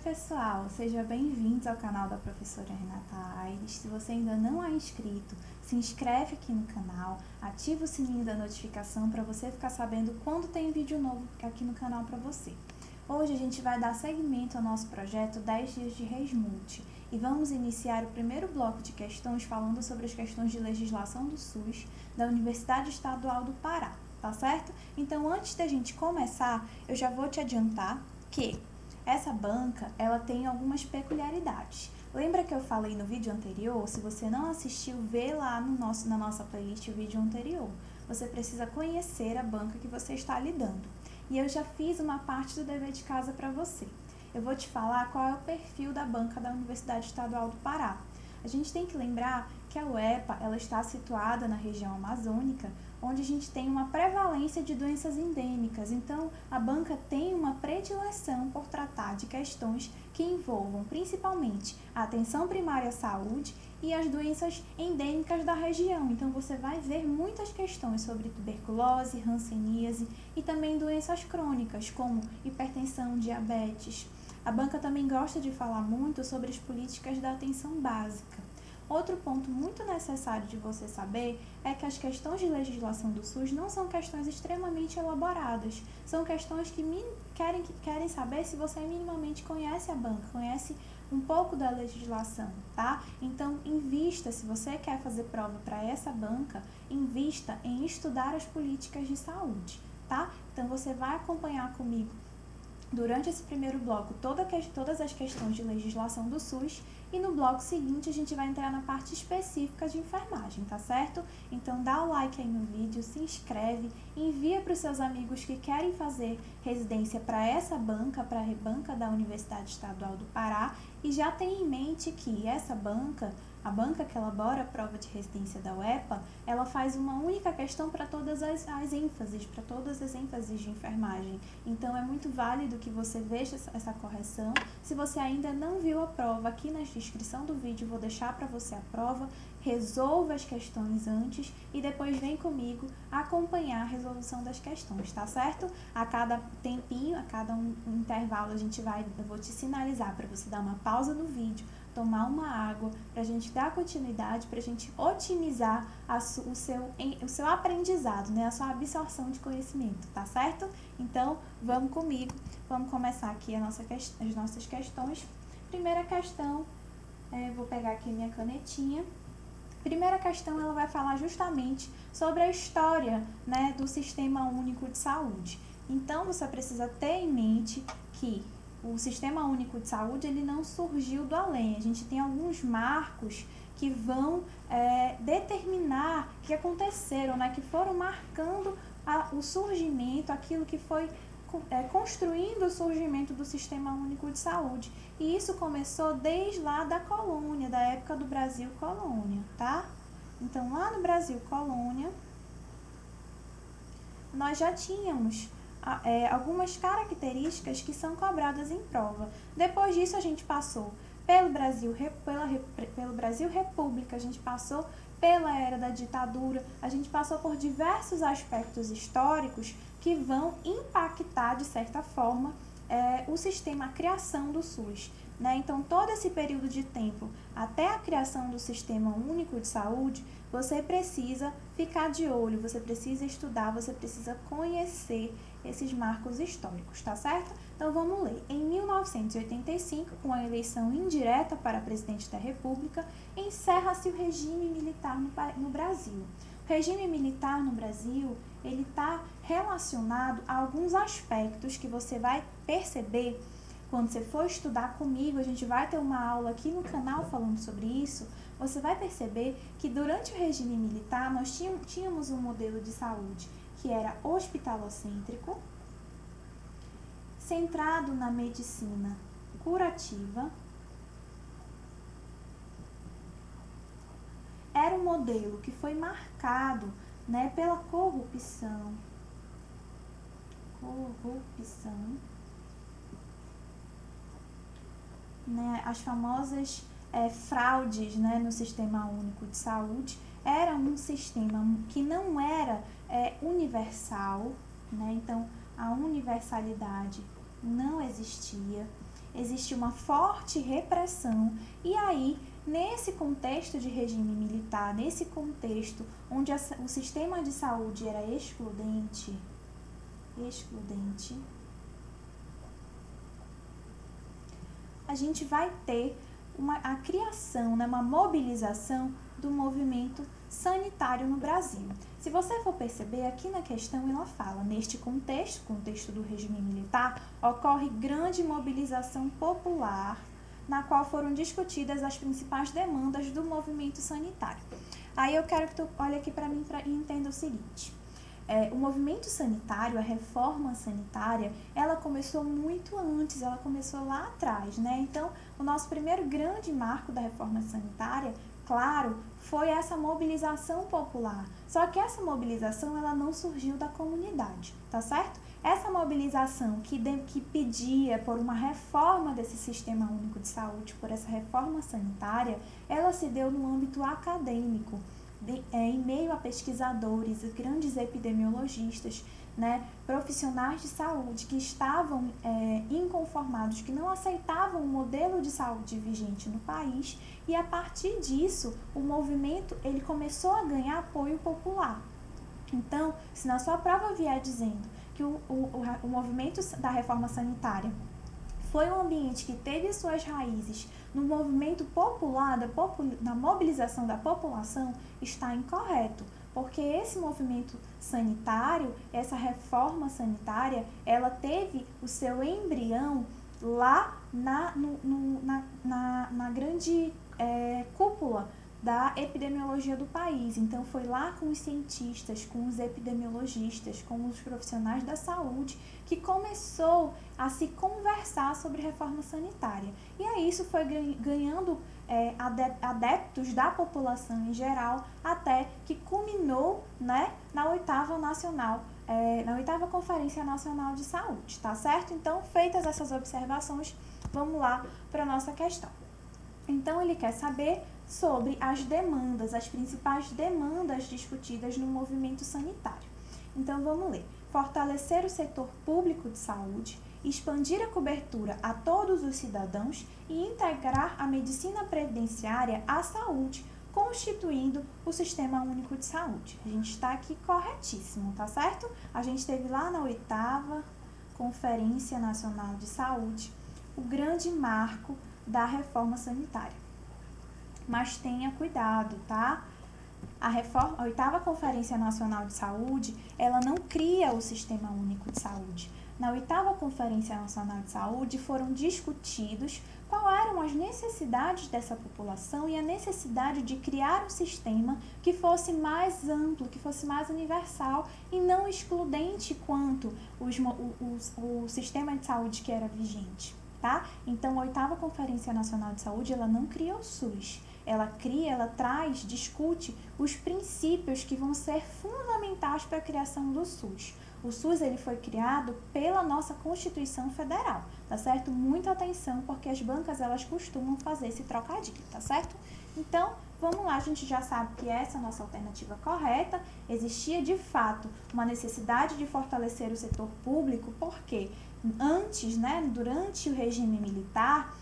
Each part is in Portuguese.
pessoal, sejam bem-vindos ao canal da professora Renata Aires. Se você ainda não é inscrito, se inscreve aqui no canal, ativa o sininho da notificação para você ficar sabendo quando tem vídeo novo aqui no canal para você. Hoje a gente vai dar seguimento ao nosso projeto 10 dias de RESMULT e vamos iniciar o primeiro bloco de questões falando sobre as questões de legislação do SUS da Universidade Estadual do Pará, tá certo? Então, antes da gente começar, eu já vou te adiantar que essa banca, ela tem algumas peculiaridades. Lembra que eu falei no vídeo anterior? Se você não assistiu, vê lá na nossa playlist o vídeo anterior. Você precisa conhecer a banca que você está lidando. E eu já fiz uma parte do dever de casa para você. Eu vou te falar qual é o perfil da banca da Universidade Estadual do Pará. A gente tem que lembrar que a UEPA, ela está situada na região amazônica, onde a gente tem uma prevalência de doenças endêmicas. Então, a banca tem uma predileção por tratar de questões que envolvam principalmente a atenção primária à saúde e as doenças endêmicas da região. Então, você vai ver muitas questões sobre tuberculose, hanseníase e também doenças crônicas, como hipertensão, diabetes. A banca também gosta de falar muito sobre as políticas da atenção básica. Outro ponto muito necessário de você saber é que as questões de legislação do SUS não são questões extremamente elaboradas, são questões que querem saber se você minimamente conhece a banca, conhece um pouco da legislação, tá? Então, invista, se você quer fazer prova para essa banca, invista em estudar as políticas de saúde, tá? Então, você vai acompanhar comigo durante esse primeiro bloco todas as questões de legislação do SUS e no bloco seguinte a gente vai entrar na parte específica de enfermagem, tá certo? Então dá o like aí no vídeo, se inscreve, envia para os seus amigos que querem fazer residência para essa banca, para a banca da Universidade Estadual do Pará e já tem em mente que essa banca, a banca que elabora a prova de residência da UEPA, ela faz uma única questão para todas as ênfases, para todas as ênfases de enfermagem. Então, é muito válido que você veja essa correção. Se você ainda não viu a prova, aqui na descrição do vídeo vou deixar para você a prova. Resolva as questões antes e depois vem comigo acompanhar a resolução das questões, tá certo? A cada tempinho, a cada um intervalo, eu vou te sinalizar para você dar uma pausa no vídeo, tomar uma água, para a gente dar continuidade, para a gente otimizar o seu aprendizado, né? A sua absorção de conhecimento, tá certo? Então, vamos comigo, vamos começar aqui as nossas questões. Primeira questão, vou pegar aqui minha canetinha. Primeira questão, ela vai falar justamente sobre a história, né, do Sistema Único de Saúde. Então, você precisa ter em mente que o Sistema Único de Saúde, ele não surgiu do além. A gente tem alguns marcos que vão determinar que aconteceram, né, que foram marcando o surgimento, aquilo que foi construindo o surgimento do Sistema Único de Saúde. E isso começou desde lá da colônia, da época do Brasil colônia, tá? Então, lá no Brasil colônia, nós já tínhamos algumas características que são cobradas em prova. Depois disso, a gente passou pelo Brasil República, a gente passou pela era da ditadura, a gente passou por diversos aspectos históricos que vão impactar, de certa forma, o sistema, a criação do SUS. Né? Então, todo esse período de tempo, até a criação do Sistema Único de Saúde, você precisa ficar de olho, você precisa estudar, você precisa conhecer esses marcos históricos, tá certo? Então, vamos ler. Em 1985, com a eleição indireta para presidente da República, encerra-se o regime militar no Brasil. O regime militar no Brasil, ele está relacionado a alguns aspectos que você vai perceber quando você for estudar comigo. A gente vai ter uma aula aqui no canal falando sobre isso. Você vai perceber que durante o regime militar nós tínhamos um modelo de saúde que era hospitalocêntrico, centrado na medicina curativa. Era um modelo que foi marcado, né, pela corrupção, né, as famosas fraudes, né, no Sistema Único de Saúde. Era um sistema que não era universal, né, então a universalidade não existia. existia uma forte repressão, e aí, nesse contexto de regime militar, nesse contexto onde o sistema de saúde era excludente, a gente vai ter a criação, né, uma mobilização do movimento sanitário no Brasil. Se você for perceber, aqui na questão ela fala, neste contexto do regime militar, ocorre grande mobilização popular, na qual foram discutidas as principais demandas do movimento sanitário. Aí eu quero que tu olhe aqui para mim e entenda o seguinte. O movimento sanitário, a reforma sanitária, ela começou muito antes, ela começou lá atrás, né? Então, o nosso primeiro grande marco da reforma sanitária, claro, foi essa mobilização popular. Só que essa mobilização, ela não surgiu da comunidade, tá certo? Essa mobilização que pedia por uma reforma desse Sistema Único de Saúde, por essa reforma sanitária, ela se deu no âmbito acadêmico, em meio a pesquisadores, grandes epidemiologistas, né, profissionais de saúde que estavam inconformados, que não aceitavam o modelo de saúde vigente no país, e a partir disso o movimento ele começou a ganhar apoio popular. Então, se na sua prova vier dizendo que o movimento da reforma sanitária foi um ambiente que teve suas raízes no movimento popular, na mobilização da população, está incorreto, porque esse movimento sanitário, essa reforma sanitária, ela teve o seu embrião lá na grande cúpula da epidemiologia do país. Então, foi lá com os cientistas, com os epidemiologistas, com os profissionais da saúde, que começou a se conversar sobre reforma sanitária. E aí isso foi ganhando adeptos da população em geral, até que culminou, né, na oitava Conferência Nacional de Saúde, tá certo? Então, feitas essas observações, vamos lá para a nossa questão. Então, ele quer saber sobre as demandas, as principais demandas discutidas no movimento sanitário. Então, vamos ler. Fortalecer o setor público de saúde, expandir a cobertura a todos os cidadãos e integrar a medicina previdenciária à saúde, constituindo o Sistema Único de Saúde. A gente está aqui corretíssimo, tá certo? A gente teve lá na 8ª Conferência Nacional de Saúde o grande marco da reforma sanitária. Mas tenha cuidado, tá? A 8ª Conferência Nacional de Saúde, ela não cria o Sistema Único de Saúde. Na 8ª Conferência Nacional de Saúde foram discutidos quais eram as necessidades dessa população e a necessidade de criar um sistema que fosse mais amplo, que fosse mais universal e não excludente quanto o sistema de saúde que era vigente, tá? Então, a 8ª Conferência Nacional de Saúde, ela não cria o SUS. Ela discute os princípios que vão ser fundamentais para a criação do SUS. O SUS ele foi criado pela nossa Constituição Federal, tá certo? Muita atenção, porque as bancas elas costumam fazer esse trocadilho, tá certo? Então, vamos lá, a gente já sabe que essa é a nossa alternativa correta. Existia, de fato, uma necessidade de fortalecer o setor público, porque antes, né, durante o regime militar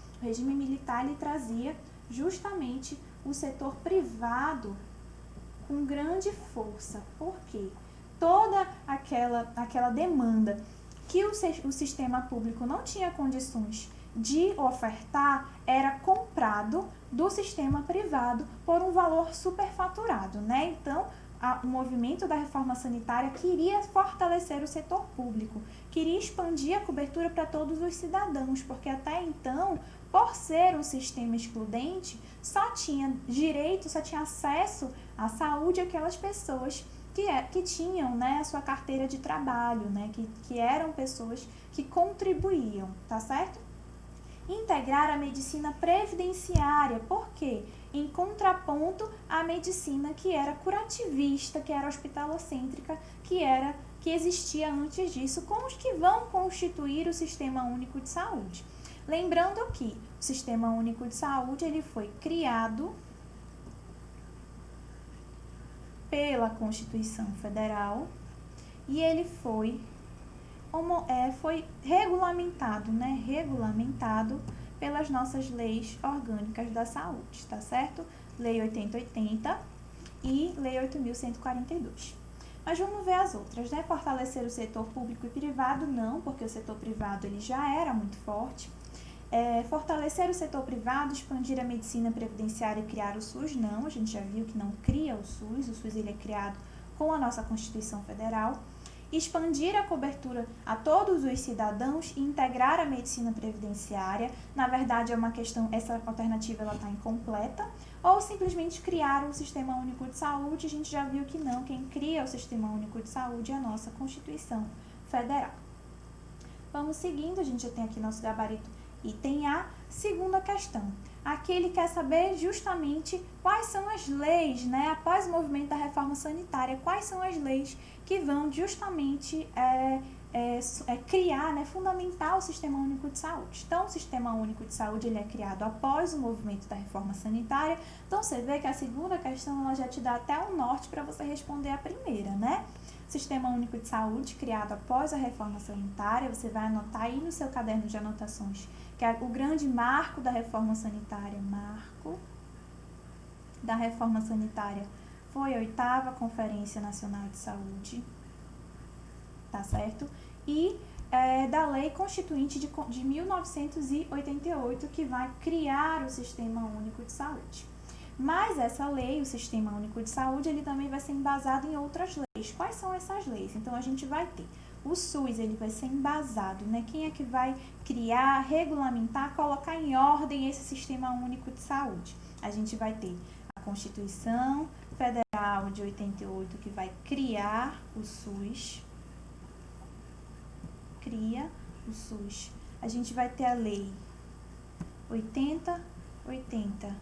ele trazia justamente o setor privado com grande força. Por quê? Toda aquela demanda que o sistema público não tinha condições de ofertar era comprado do sistema privado por um valor superfaturado, né? Então, o movimento da reforma sanitária queria fortalecer o setor público, queria expandir a cobertura para todos os cidadãos, porque até então, por ser um sistema excludente, só tinha acesso à saúde aquelas pessoas que tinham, né, a sua carteira de trabalho, né, que eram pessoas que contribuíam, tá certo? Integrar a medicina previdenciária, por quê? Em contraponto à medicina que era curativista, que era hospitalocêntrica, que existia antes disso, com os que vão constituir o Sistema Único de Saúde. Lembrando que o Sistema Único de Saúde ele foi criado pela Constituição Federal e ele foi foi regulamentado, né? Regulamentado pelas nossas leis orgânicas da saúde, tá certo? Lei 8080 e Lei 8.142. Mas vamos ver as outras, né? Fortalecer o setor público e privado, não, porque o setor privado ele já era muito forte. Fortalecer o setor privado, expandir a medicina previdenciária e criar o SUS, não, a gente já viu que não cria o SUS ele é criado com a nossa Constituição Federal. Expandir a cobertura a todos os cidadãos e integrar a medicina previdenciária, na verdade é uma questão, essa alternativa ela está incompleta, ou simplesmente criar um Sistema Único de Saúde, a gente já viu que não, quem cria o Sistema Único de Saúde é a nossa Constituição Federal. Vamos seguindo, a gente já tem aqui nosso gabarito item A. Segunda questão. Aqui ele quer saber justamente quais são as leis, né, após o movimento da reforma sanitária, quais são as leis que vão justamente criar, né, fundamentar o Sistema Único de Saúde. Então, o Sistema Único de Saúde ele é criado após o movimento da reforma sanitária. Então, você vê que a segunda questão ela já te dá até um norte para você responder a primeira, né? Sistema Único de Saúde, criado após a reforma sanitária, você vai anotar aí no seu caderno de anotações, que é o grande marco da reforma sanitária. Marco da reforma sanitária foi a 8ª Conferência Nacional de Saúde, tá certo? E da Lei Constituinte de 1988, que vai criar o Sistema Único de Saúde. Mas essa lei, o Sistema Único de Saúde, ele também vai ser embasado em outras leis. Quais são essas leis? Então, a gente vai ter o SUS, ele vai ser embasado, né? Quem é que vai criar, regulamentar, colocar em ordem esse Sistema Único de Saúde? A gente vai ter a Constituição Federal de 88, que vai criar o SUS. Cria o SUS. A gente vai ter a Lei 8080,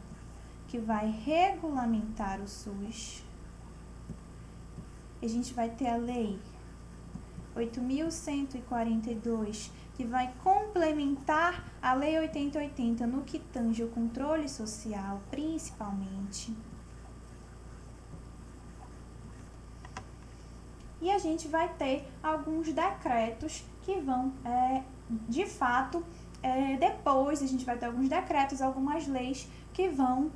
que vai regulamentar o SUS. A gente vai ter a Lei 8.142, que vai complementar a Lei 8080 no que tange o controle social, principalmente. E a gente vai ter alguns decretos que vão, de fato, depois a gente vai ter alguns decretos, algumas leis que vão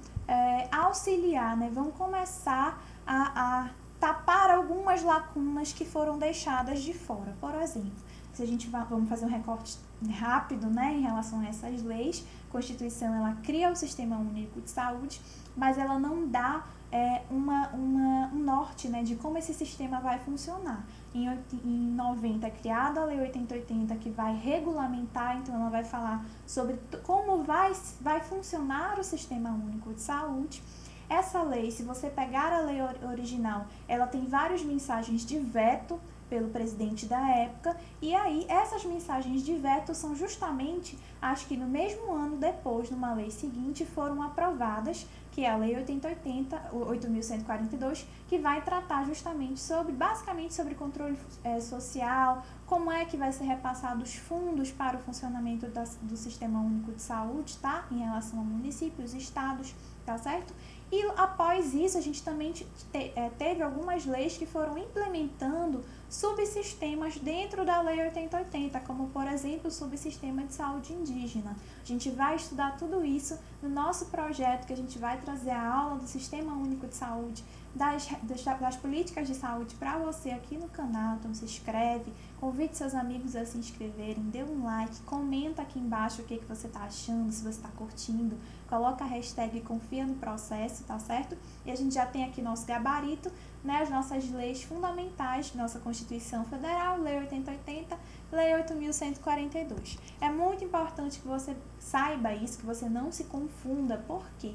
auxiliar, né? Vão começar a tapar algumas lacunas que foram deixadas de fora. Por exemplo, se a gente vamos fazer um recorte rápido, né, em relação a essas leis, a Constituição ela cria o Sistema Único de Saúde, mas ela não dá um norte, né, de como esse sistema vai funcionar. Em 90 é criada a Lei 8080, que vai regulamentar, então ela vai falar sobre como vai funcionar o Sistema Único de Saúde. Essa lei, se você pegar a lei original, ela tem várias mensagens de veto pelo presidente da época, e aí essas mensagens de veto são justamente as que no mesmo ano depois, numa lei seguinte, foram aprovadas, que é a Lei 8.142, que vai tratar justamente basicamente sobre controle social, como é que vai ser repassado os fundos para o funcionamento do Sistema Único de Saúde, tá? Em relação a municípios, estados, tá certo? E após isso, a gente também teve algumas leis que foram implementando subsistemas dentro da Lei 8080, como, por exemplo, o subsistema de saúde indígena. A gente vai estudar tudo isso no nosso projeto, que a gente vai trazer a aula do Sistema Único de Saúde, das políticas de saúde para você aqui no canal. Então, se inscreve, convide seus amigos a se inscreverem, dê um like, comenta aqui embaixo o que você está achando, se você está curtindo, coloca a hashtag confia no processo, tá certo? E a gente já tem aqui nosso gabarito, né, as nossas leis fundamentais, nossa Constituição Federal, Lei 8080, Lei 8.142. É muito importante que você saiba isso, que você não se confunda, por quê?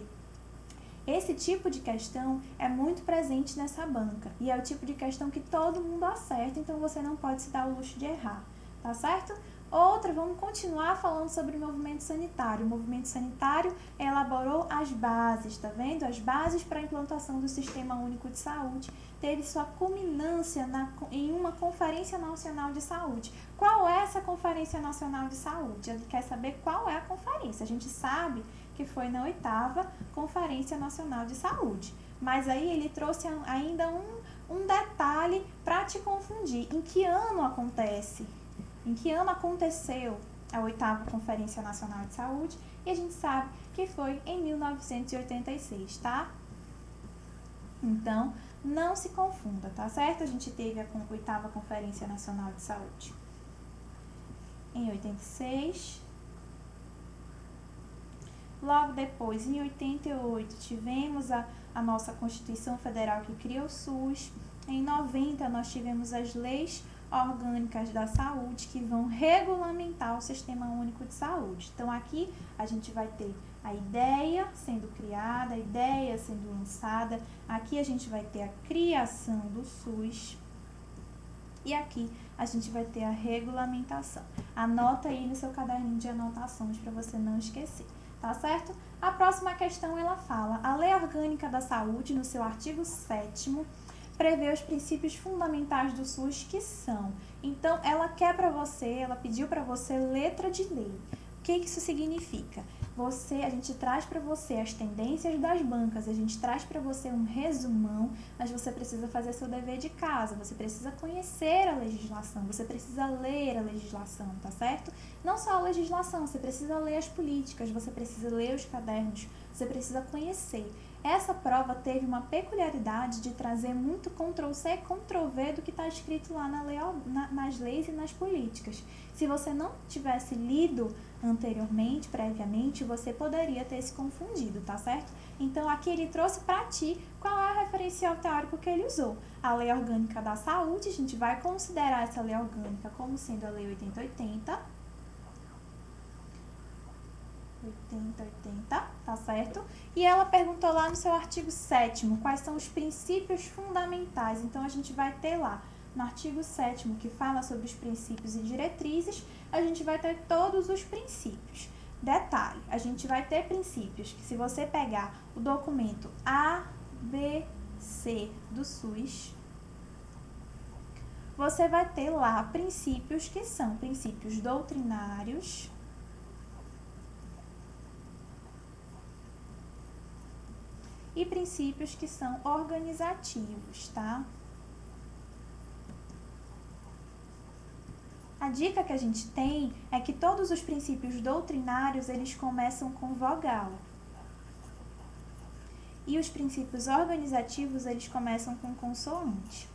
Esse tipo de questão é muito presente nessa banca e é o tipo de questão que todo mundo acerta, então você não pode se dar o luxo de errar, tá certo? Outra, vamos continuar falando sobre o movimento sanitário. O movimento sanitário elaborou as bases, tá vendo? As bases para a implantação do Sistema Único de Saúde. Teve sua culminância em uma Conferência Nacional de Saúde. Qual é essa Conferência Nacional de Saúde? Ele quer saber qual é a conferência. A gente sabe que foi na 8ª Conferência Nacional de Saúde. Mas aí ele trouxe ainda um detalhe para te confundir. Em que ano acontece? em que ano aconteceu a 8ª Conferência Nacional de Saúde, e a gente sabe que foi em 1986, tá? Então, não se confunda, tá certo? A gente teve a 8ª Conferência Nacional de Saúde em 86. Logo depois, em 88, tivemos a nossa Constituição Federal que cria o SUS. Em 90, nós tivemos as leis orgânicas da saúde que vão regulamentar o Sistema Único de Saúde. Então, aqui a gente vai ter a ideia sendo criada, a ideia sendo lançada. Aqui a gente vai ter a criação do SUS. E aqui a gente vai ter a regulamentação. Anota aí no seu caderninho de anotações para você não esquecer, tá certo? A próxima questão, ela fala: a Lei Orgânica da Saúde, no seu artigo 7º, prevê os princípios fundamentais do SUS, que são. Então, ela pediu para você letra de lei. O que isso significa? A gente traz para você as tendências das bancas, a gente traz para você um resumão, mas você precisa fazer seu dever de casa, você precisa conhecer a legislação, você precisa ler a legislação, tá certo? Não só a legislação, você precisa ler as políticas, você precisa ler os cadernos, você precisa conhecer. Essa prova teve uma peculiaridade de trazer muito Ctrl+C e Ctrl+V do que está escrito lá nas leis e nas políticas. Se você não tivesse lido anteriormente, previamente, você poderia ter se confundido, tá certo? Então, aqui ele trouxe para ti qual é o referencial teórico que ele usou. A Lei Orgânica da Saúde, a gente vai considerar essa lei orgânica como sendo a Lei 8080, tá certo? E ela perguntou lá no seu artigo 7º quais são os princípios fundamentais. Então, a gente vai ter lá no artigo 7º, que fala sobre os princípios e diretrizes, a gente vai ter todos os princípios. Detalhe, a gente vai ter princípios que, se você pegar o documento ABC do SUS, você vai ter lá princípios que são princípios doutrinários, e princípios que são organizativos, tá? A dica que a gente tem é que todos os princípios doutrinários, eles começam com vogal. E os princípios organizativos, eles começam com consoante.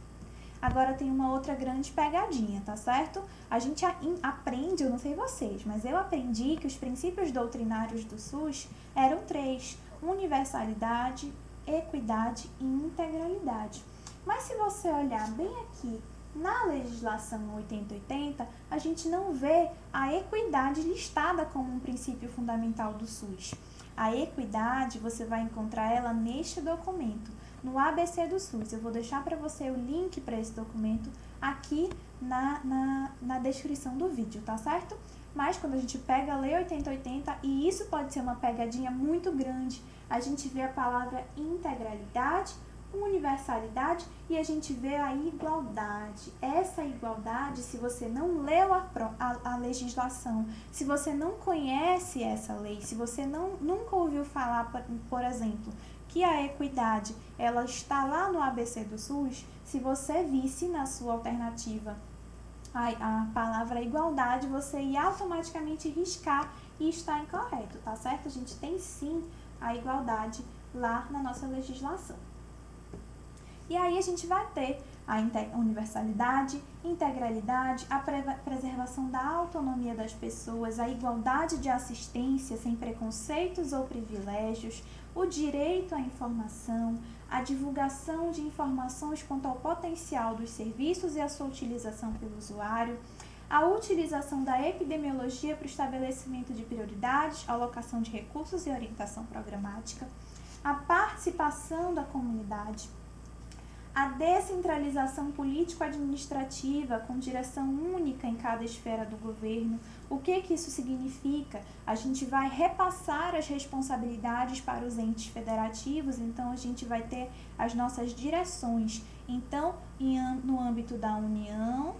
Agora tem uma outra grande pegadinha, tá certo? A gente aprende, eu não sei vocês, mas eu aprendi que os princípios doutrinários do SUS eram 3: universalidade, equidade e integralidade. Mas se você olhar bem aqui na legislação 8080, a gente não vê a equidade listada como um princípio fundamental do SUS. A equidade, você vai encontrar ela neste documento, no ABC do SUS. Eu vou deixar para você o link para esse documento aqui na descrição do vídeo, tá certo? Mas quando a gente pega a Lei 8080, e isso pode ser uma pegadinha muito grande, a gente vê a palavra integralidade, universalidade, e a gente vê a igualdade. Essa igualdade, se você não leu a legislação, se você não conhece essa lei, se você nunca ouviu falar, por exemplo, que a equidade, ela está lá no ABC do SUS, se você visse na sua alternativa a palavra igualdade, você ia automaticamente riscar e está incorreto, tá certo? A gente tem sim a igualdade lá na nossa legislação. E aí a gente vai ter a universalidade, integralidade, a preservação da autonomia das pessoas, a igualdade de assistência sem preconceitos ou privilégios, o direito à informação, a divulgação de informações quanto ao potencial dos serviços e a sua utilização pelo usuário, a utilização da epidemiologia para o estabelecimento de prioridades, alocação de recursos e orientação programática, a participação da comunidade, a descentralização político-administrativa com direção única em cada esfera do governo. O que isso significa? A gente vai repassar as responsabilidades para os entes federativos, então a gente vai ter as nossas direções. Então, no âmbito da União,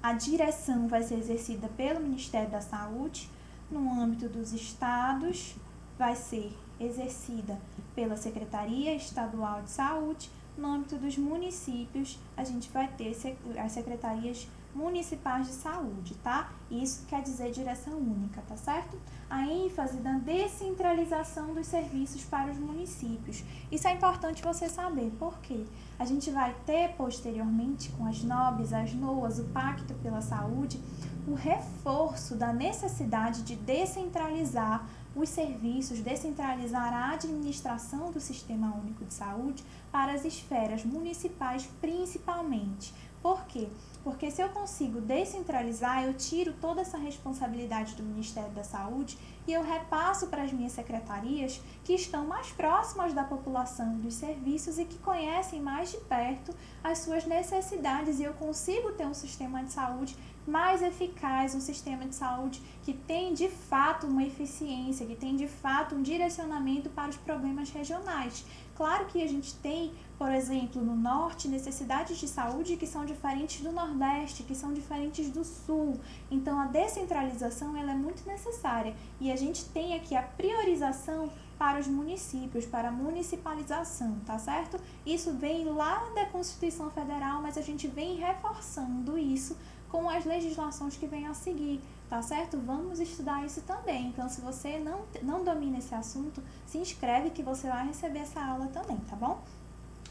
a direção vai ser exercida pelo Ministério da Saúde. No âmbito dos estados, vai ser exercida pela Secretaria Estadual de Saúde. No âmbito dos municípios, a gente vai ter as secretarias municipais de saúde, tá? Isso quer dizer direção única, tá certo? A ênfase na descentralização dos serviços para os municípios. Isso é importante você saber, por quê? A gente vai ter posteriormente com as NOBs, as NOAs, o Pacto pela Saúde, o reforço da necessidade de descentralizar os serviços, descentralizar a administração do Sistema Único de Saúde para as esferas municipais principalmente. Por quê? Porque se eu consigo descentralizar, eu tiro toda essa responsabilidade do Ministério da Saúde e eu repasso para as minhas secretarias que estão mais próximas da população dos serviços e que conhecem mais de perto as suas necessidades, e eu consigo ter um sistema de saúde mais eficaz, um sistema de saúde que tem de fato uma eficiência, que tem de fato um direcionamento para os problemas regionais. Claro que a gente tem, por exemplo, no Norte, necessidades de saúde que são diferentes do Nordeste, que são diferentes do Sul. Então, a descentralização ela é muito necessária. E a gente tem aqui a priorização para os municípios, para a municipalização, tá certo? Isso vem lá da Constituição Federal, mas a gente vem reforçando isso com as legislações que vêm a seguir, tá certo? Vamos estudar isso também. Então, se você não domina esse assunto, se inscreve que você vai receber essa aula também, tá bom?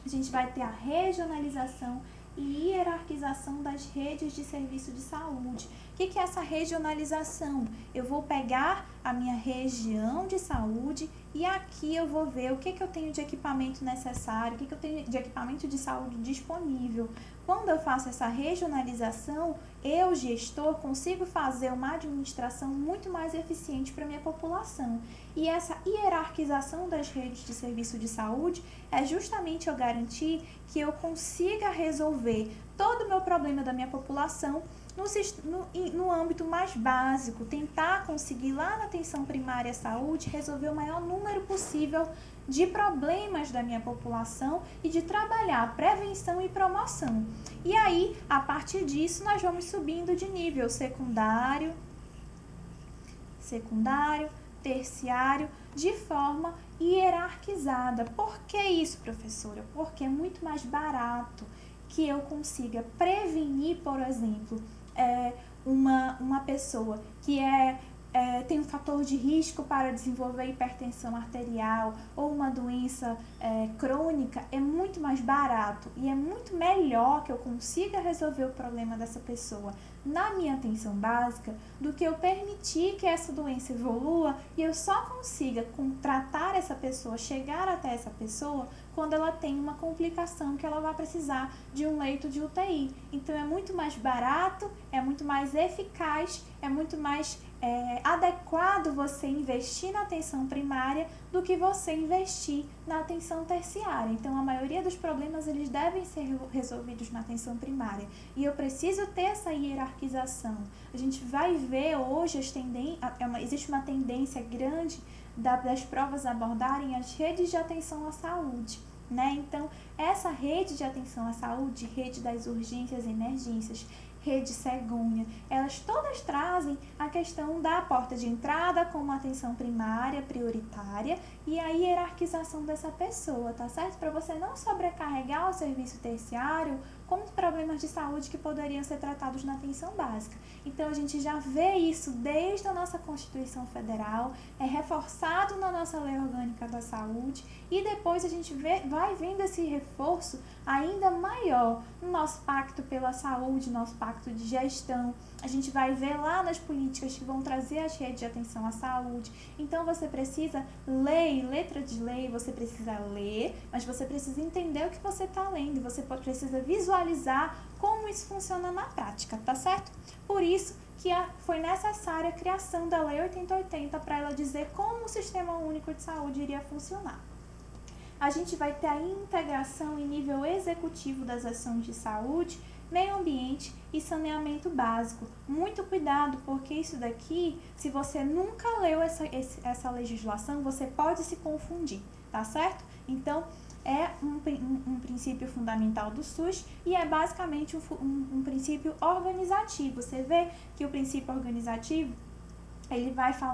A gente vai ter a regionalização e hierarquização das redes de serviço de saúde. O que é essa regionalização? Eu vou pegar a minha região de saúde e aqui eu vou ver o que eu tenho de equipamento necessário, o que eu tenho de equipamento de saúde disponível. Quando eu faço essa regionalização, eu, gestor, consigo fazer uma administração muito mais eficiente para a minha população. E essa hierarquização das redes de serviço de saúde é justamente eu garantir que eu consiga resolver todo o meu problema da minha população no âmbito mais básico, tentar conseguir lá na atenção primária à saúde resolver o maior número possível de problemas da minha população e de trabalhar prevenção e promoção. E aí, a partir disso, nós vamos subindo de nível secundário, terciário, de forma hierarquizada. Por que isso, professora? Porque é muito mais barato que eu consiga prevenir, por exemplo, uma pessoa que tem um fator de risco para desenvolver hipertensão arterial ou uma doença crônica, é muito mais barato e é muito melhor que eu consiga resolver o problema dessa pessoa na minha atenção básica do que eu permitir que essa doença evolua e eu só consiga tratar essa pessoa, chegar até essa pessoa quando ela tem uma complicação que ela vai precisar de um leito de UTI. Então é muito mais barato, é muito mais eficaz, é muito mais adequado você investir na atenção primária do que você investir na atenção terciária. Então, a maioria dos problemas eles devem ser resolvidos na atenção primária. E eu preciso ter essa hierarquização. A gente vai ver hoje existe uma tendência grande das provas abordarem as redes de atenção à saúde. Né? Então, essa rede de atenção à saúde, rede das urgências e emergências, rede cegonha, elas todas trazem a questão da porta de entrada como atenção primária, prioritária e a hierarquização dessa pessoa, tá certo? Para você não sobrecarregar o serviço terciário com problemas de saúde que poderiam ser tratados na atenção básica. Então, a gente já vê isso desde a nossa Constituição Federal, é reforçado na nossa Lei Orgânica da Saúde e depois a gente vai vendo esse reforço ainda maior no nosso Pacto pela Saúde, nosso Pacto de Gestão. A gente vai ver lá nas políticas que vão trazer as redes de atenção à saúde. Então, você precisa ler, letra de lei, você precisa ler, mas você precisa entender o que você está lendo, você precisa visualizar como isso funciona na prática, tá certo? Por isso que foi necessária a criação da Lei 8080 para ela dizer como o Sistema Único de Saúde iria funcionar. A gente vai ter a integração em nível executivo das ações de saúde, meio ambiente e saneamento básico. Muito cuidado, porque isso daqui, se você nunca leu essa legislação, você pode se confundir, tá certo? Então, é um princípio fundamental do SUS e é basicamente um princípio organizativo. Você vê que o princípio organizativo,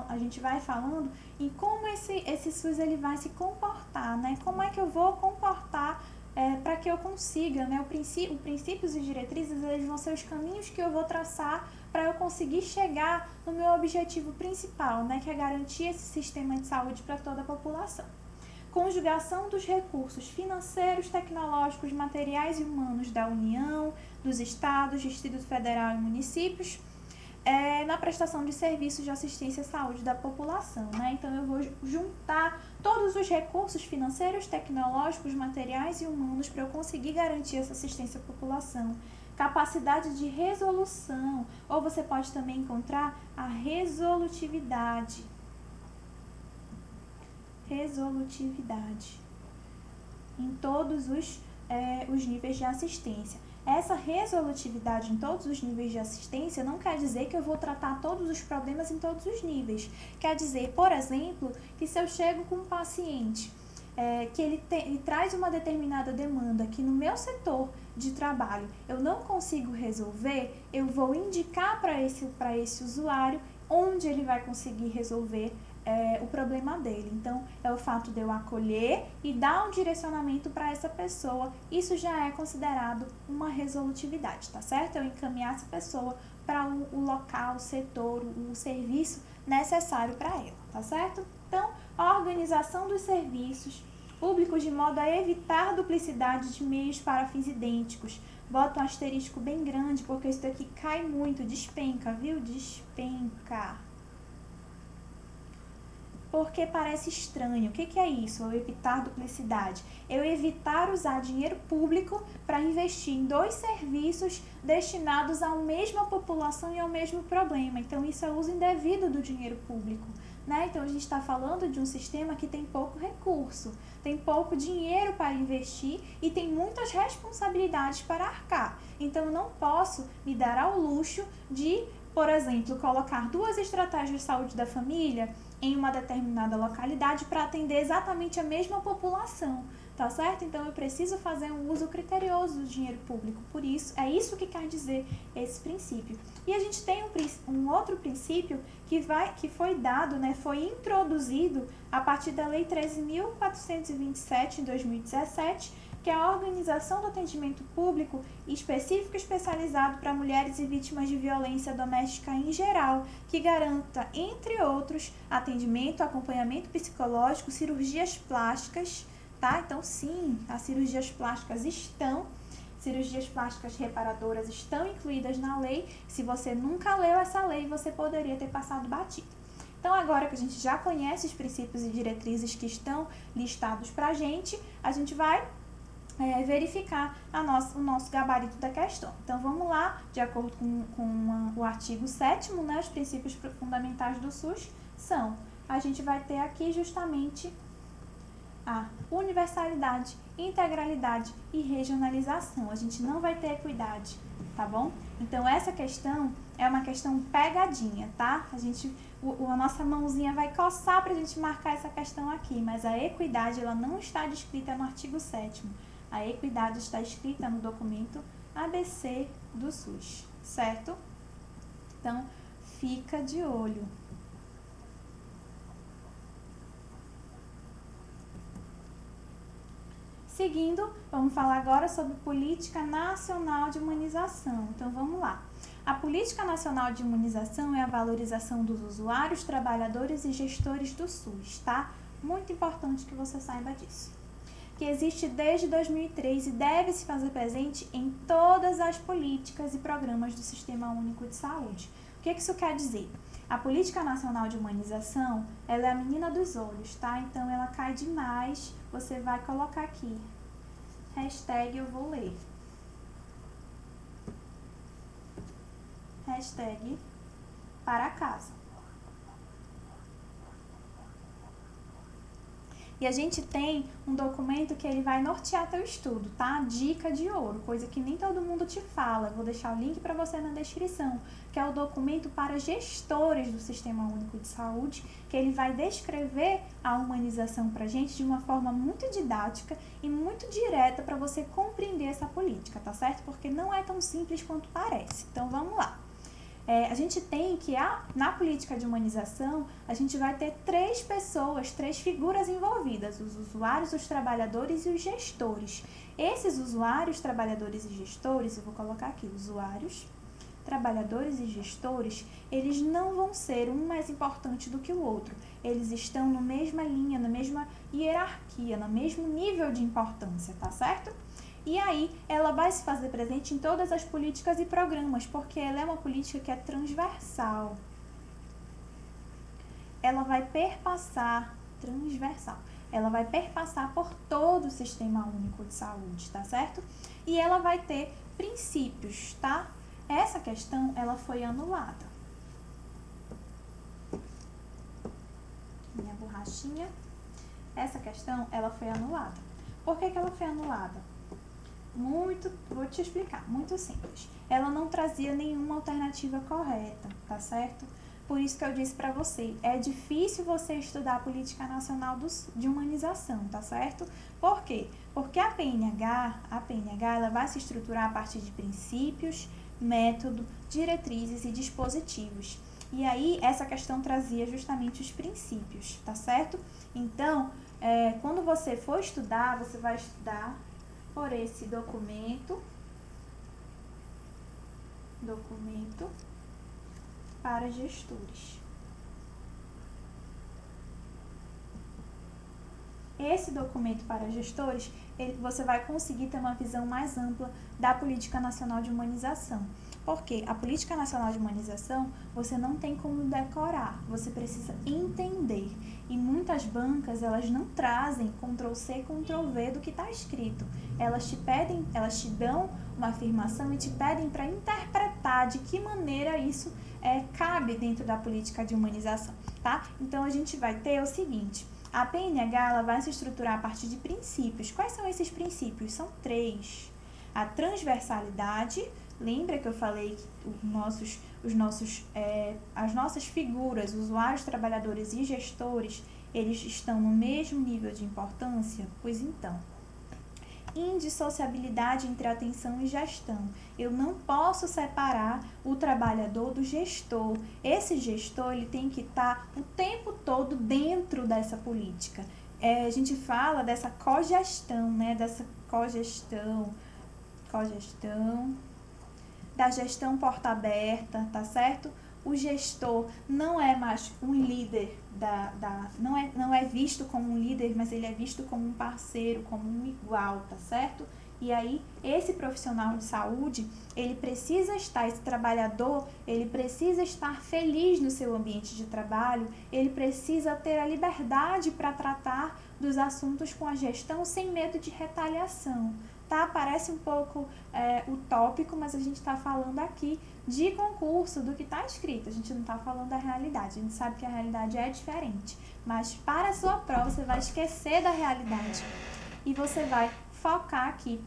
a gente vai falando em como esse SUS ele vai se comportar, né? Como é que eu vou comportar para que eu consiga, né, os princípios e diretrizes, eles vão ser os caminhos que eu vou traçar para eu conseguir chegar no meu objetivo principal, né, que é garantir esse sistema de saúde para toda a população. Conjugação dos recursos financeiros, tecnológicos, materiais e humanos da União, dos Estados, Distrito Federal e municípios, na prestação de serviços de assistência à saúde da população, né? Então, eu vou juntar todos os recursos financeiros, tecnológicos, materiais e humanos para eu conseguir garantir essa assistência à população. Capacidade de resolução, ou você pode também encontrar a resolutividade. Resolutividade em todos os níveis de assistência. Essa resolutividade em todos os níveis de assistência não quer dizer que eu vou tratar todos os problemas em todos os níveis. Quer dizer, por exemplo, que se eu chego com um paciente que ele traz uma determinada demanda que no meu setor de trabalho eu não consigo resolver, eu vou indicar para esse usuário onde ele vai conseguir resolver o problema dele. Então, é o fato de eu acolher e dar um direcionamento para essa pessoa. Isso já é considerado uma resolutividade, tá certo? Eu encaminhar essa pessoa para o local, o setor, o serviço necessário para ela, tá certo? Então, a organização dos serviços públicos de modo a evitar duplicidade de meios para fins idênticos. Bota um asterisco bem grande, porque isso daqui cai muito, despenca, viu? Despenca. Porque parece estranho. O que é isso? Eu evitar duplicidade. Eu evitar usar dinheiro público para investir em dois serviços destinados à mesma população e ao mesmo problema. Então, isso é uso indevido do dinheiro público, né? Então, a gente está falando de um sistema que tem pouco recurso, tem pouco dinheiro para investir e tem muitas responsabilidades para arcar. Então, eu não posso me dar ao luxo de, por exemplo, colocar 2 estratégias de saúde da família em uma determinada localidade para atender exatamente a mesma população, tá certo? Então, eu preciso fazer um uso criterioso do dinheiro público, por isso, é isso que quer dizer esse princípio. E a gente tem um outro princípio que foi dado, né, foi introduzido a partir da Lei 13.427, em 2017, que é a organização do atendimento público específico e especializado para mulheres e vítimas de violência doméstica em geral, que garanta, entre outros, atendimento, acompanhamento psicológico, cirurgias plásticas, tá? Então, sim, as cirurgias plásticas reparadoras estão incluídas na lei. Se você nunca leu essa lei, você poderia ter passado batido. Então, agora que a gente já conhece os princípios e diretrizes que estão listados para a gente vai verificar o nosso gabarito da questão. Então, vamos lá, de acordo com o artigo 7º, né, os princípios fundamentais do SUS a gente vai ter aqui justamente a universalidade, integralidade e regionalização. A gente não vai ter equidade, tá bom? Então, essa questão é uma questão pegadinha, tá? A nossa mãozinha vai coçar para a gente marcar essa questão aqui, mas a equidade, ela não está descrita no artigo 7º. A equidade está escrita no documento ABC do SUS, certo? Então, fica de olho. Seguindo, vamos falar agora sobre Política Nacional de Imunização. Então, vamos lá. A Política Nacional de Imunização é a valorização dos usuários, trabalhadores e gestores do SUS, tá? Muito importante que você saiba disso. Que existe desde 2003 e deve se fazer presente em todas as políticas e programas do Sistema Único de Saúde. O que isso quer dizer? A Política Nacional de Humanização, ela é a menina dos olhos, tá? Então, ela cai demais, você vai colocar aqui, hashtag eu vou ler. Hashtag para casa. E a gente tem um documento que ele vai nortear teu estudo, tá? Dica de ouro, coisa que nem todo mundo te fala. Vou deixar o link para você na descrição, que é o documento para gestores do Sistema Único de Saúde, que ele vai descrever a humanização pra gente de uma forma muito didática e muito direta para você compreender essa política, tá certo? Porque não é tão simples quanto parece. Então, vamos lá. A gente tem que, na política de humanização, a gente vai ter 3 pessoas, 3 figuras envolvidas, os usuários, os trabalhadores e os gestores. Esses usuários, trabalhadores e gestores, eu vou colocar aqui, usuários, trabalhadores e gestores, eles não vão ser um mais importante do que o outro. Eles estão na mesma linha, na mesma hierarquia, no mesmo nível de importância, tá certo? E aí, ela vai se fazer presente em todas as políticas e programas, porque ela é uma política que é transversal. Ela vai perpassar, ela vai perpassar por todo o Sistema Único de Saúde, tá certo? E ela vai ter princípios, tá? Essa questão, ela foi anulada. Minha borrachinha. Essa questão, ela foi anulada. Por que ela foi anulada? Vou te explicar, muito simples. Ela não trazia nenhuma alternativa correta, tá certo? Por isso que eu disse para você, é difícil você estudar a Política Nacional de Humanização, tá certo? Por quê? Porque a PNH, ela vai se estruturar a partir de princípios, método, diretrizes e dispositivos. E aí, essa questão trazia justamente os princípios, tá certo? Então, quando você for estudar, você vai estudar por esse documento para gestores. Esse documento para gestores, você vai conseguir ter uma visão mais ampla da Política Nacional de Humanização. Porque a Política Nacional de Humanização, você não tem como decorar, você precisa entender. E muitas bancas, elas não trazem Ctrl+C, Ctrl+V do que está escrito. Elas te dão uma afirmação e te pedem para interpretar de que maneira isso cabe dentro da política de humanização, tá? Então, a gente vai ter o seguinte: a PNH, ela vai se estruturar a partir de princípios. Quais são esses princípios? São 3. A transversalidade. Lembra que eu falei que as nossas figuras, usuários, trabalhadores e gestores, eles estão no mesmo nível de importância? Pois então, indissociabilidade entre atenção e gestão. Eu não posso separar o trabalhador do gestor. Esse gestor, ele tem que estar o tempo todo dentro dessa política. A gente fala dessa cogestão, né? Dessa cogestão, da gestão porta aberta, tá certo? O gestor não é mais um líder, não é visto como um líder, mas ele é visto como um parceiro, como um igual, tá certo? E aí, esse profissional de saúde, esse trabalhador, ele precisa estar feliz no seu ambiente de trabalho, ele precisa ter a liberdade para tratar dos assuntos com a gestão sem medo de retaliação. Tá? Parece um pouco utópico, mas a gente está falando aqui de concurso, do que está escrito. A gente não está falando da realidade. A gente sabe que a realidade é diferente. Mas para a sua prova, você vai esquecer da realidade e você vai focar aqui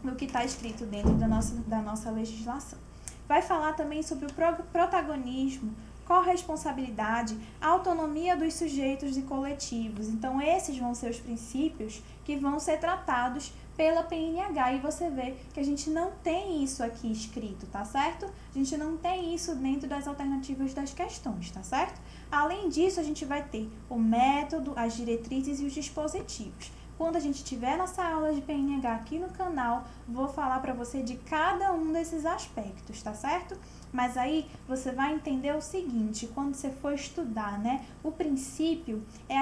no que está escrito dentro da nossa legislação. Vai falar também sobre o protagonismo, corresponsabilidade, autonomia dos sujeitos e coletivos. Então, esses vão ser os princípios que vão ser tratados pela PNH, e você vê que a gente não tem isso aqui escrito, tá certo? A gente não tem isso dentro das alternativas das questões, tá certo? Além disso, a gente vai ter o método, as diretrizes e os dispositivos. Quando a gente tiver nossa aula de PNH aqui no canal, vou falar para você de cada um desses aspectos, tá certo? Mas aí você vai entender o seguinte: quando você for estudar, né? O princípio é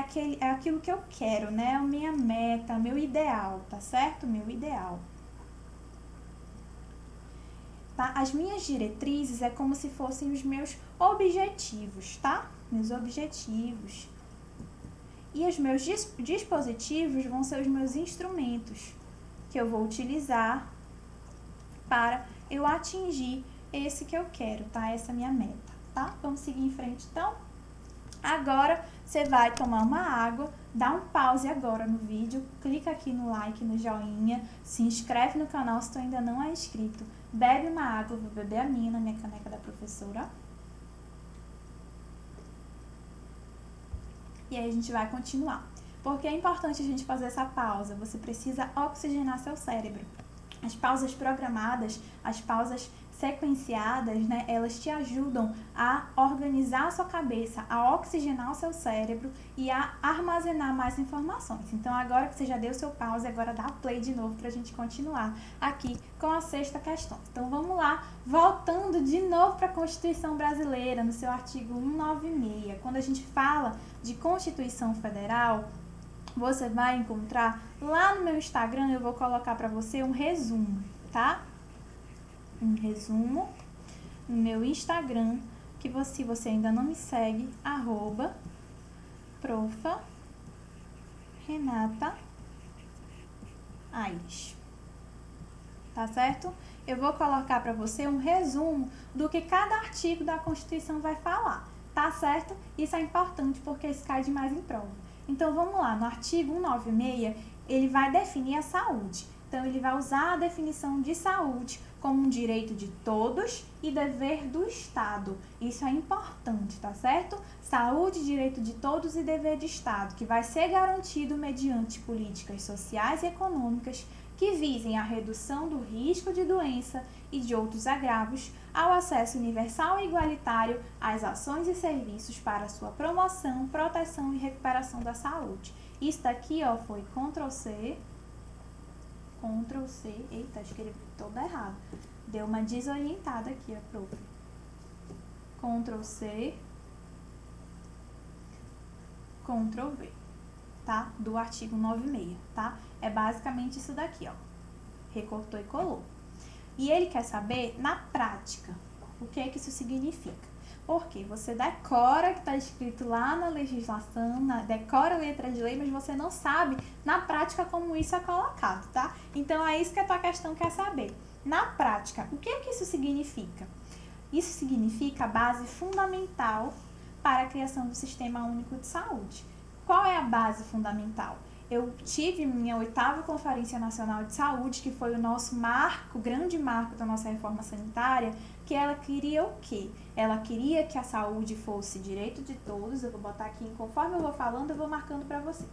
aquilo que eu quero, né? A minha meta, meu ideal, tá certo? Meu ideal. Tá? As minhas diretrizes é como se fossem os meus objetivos, tá? Meus objetivos. E os meus dispositivos vão ser os meus instrumentos que eu vou utilizar para eu atingir esse que eu quero, tá? Essa é a minha meta, tá? Vamos seguir em frente, então? Agora, você vai tomar uma água, dá um pause agora no vídeo, clica aqui no like, no joinha, se inscreve no canal se tu ainda não é inscrito, bebe uma água, vou beber a minha na minha caneca da professora. E aí a gente vai continuar. Porque é importante a gente fazer essa pausa, você precisa oxigenar seu cérebro. As pausas programadas, as pausas sequenciadas, né, elas te ajudam a organizar a sua cabeça, a oxigenar o seu cérebro e a armazenar mais informações. Então, agora que você já deu o seu pause, agora dá play de novo para a gente continuar aqui com a sexta questão. Então, vamos lá, voltando de novo para a Constituição Brasileira, no seu artigo 196. Quando a gente fala de Constituição Federal, você vai encontrar lá no meu Instagram, eu vou colocar para você um resumo, tá? Um resumo no meu Instagram, que se você ainda não me segue, @profa Renata Aires. Tá certo? Eu vou colocar para você um resumo do que cada artigo da Constituição vai falar, tá certo? Isso é importante porque isso cai demais em prova. Então, vamos lá, no artigo 196, ele vai definir a saúde. Então, ele vai usar a definição de saúde como um direito de todos e dever do Estado. Isso é importante, tá certo? Saúde, direito de todos e dever de Estado, que vai ser garantido mediante políticas sociais e econômicas que visem a redução do risco de doença e de outros agravos, ao acesso universal e igualitário às ações e serviços para sua promoção, proteção e recuperação da saúde. Isso daqui, ó, foi Ctrl+C, eita, escrevi todo errado. Deu uma desorientada aqui, ó, prof. Ctrl+C, Ctrl+V, tá? Do artigo 96, tá? É basicamente isso daqui, ó. Recortou e colou. E ele quer saber, na prática, o que é que isso significa. Porque você decora o que está escrito lá na legislação, decora a letra de lei, mas você não sabe, na prática, como isso é colocado, tá? Então, é isso que a tua questão quer saber. Na prática, o que é que isso significa? Isso significa a base fundamental para a criação do Sistema Único de Saúde. Qual é a base fundamental? Eu tive minha 8ª Conferência Nacional de Saúde, que foi o nosso marco, grande marco da nossa reforma sanitária, que ela queria o quê? Ela queria que a saúde fosse direito de todos, eu vou botar aqui, conforme eu vou falando, eu vou marcando para você.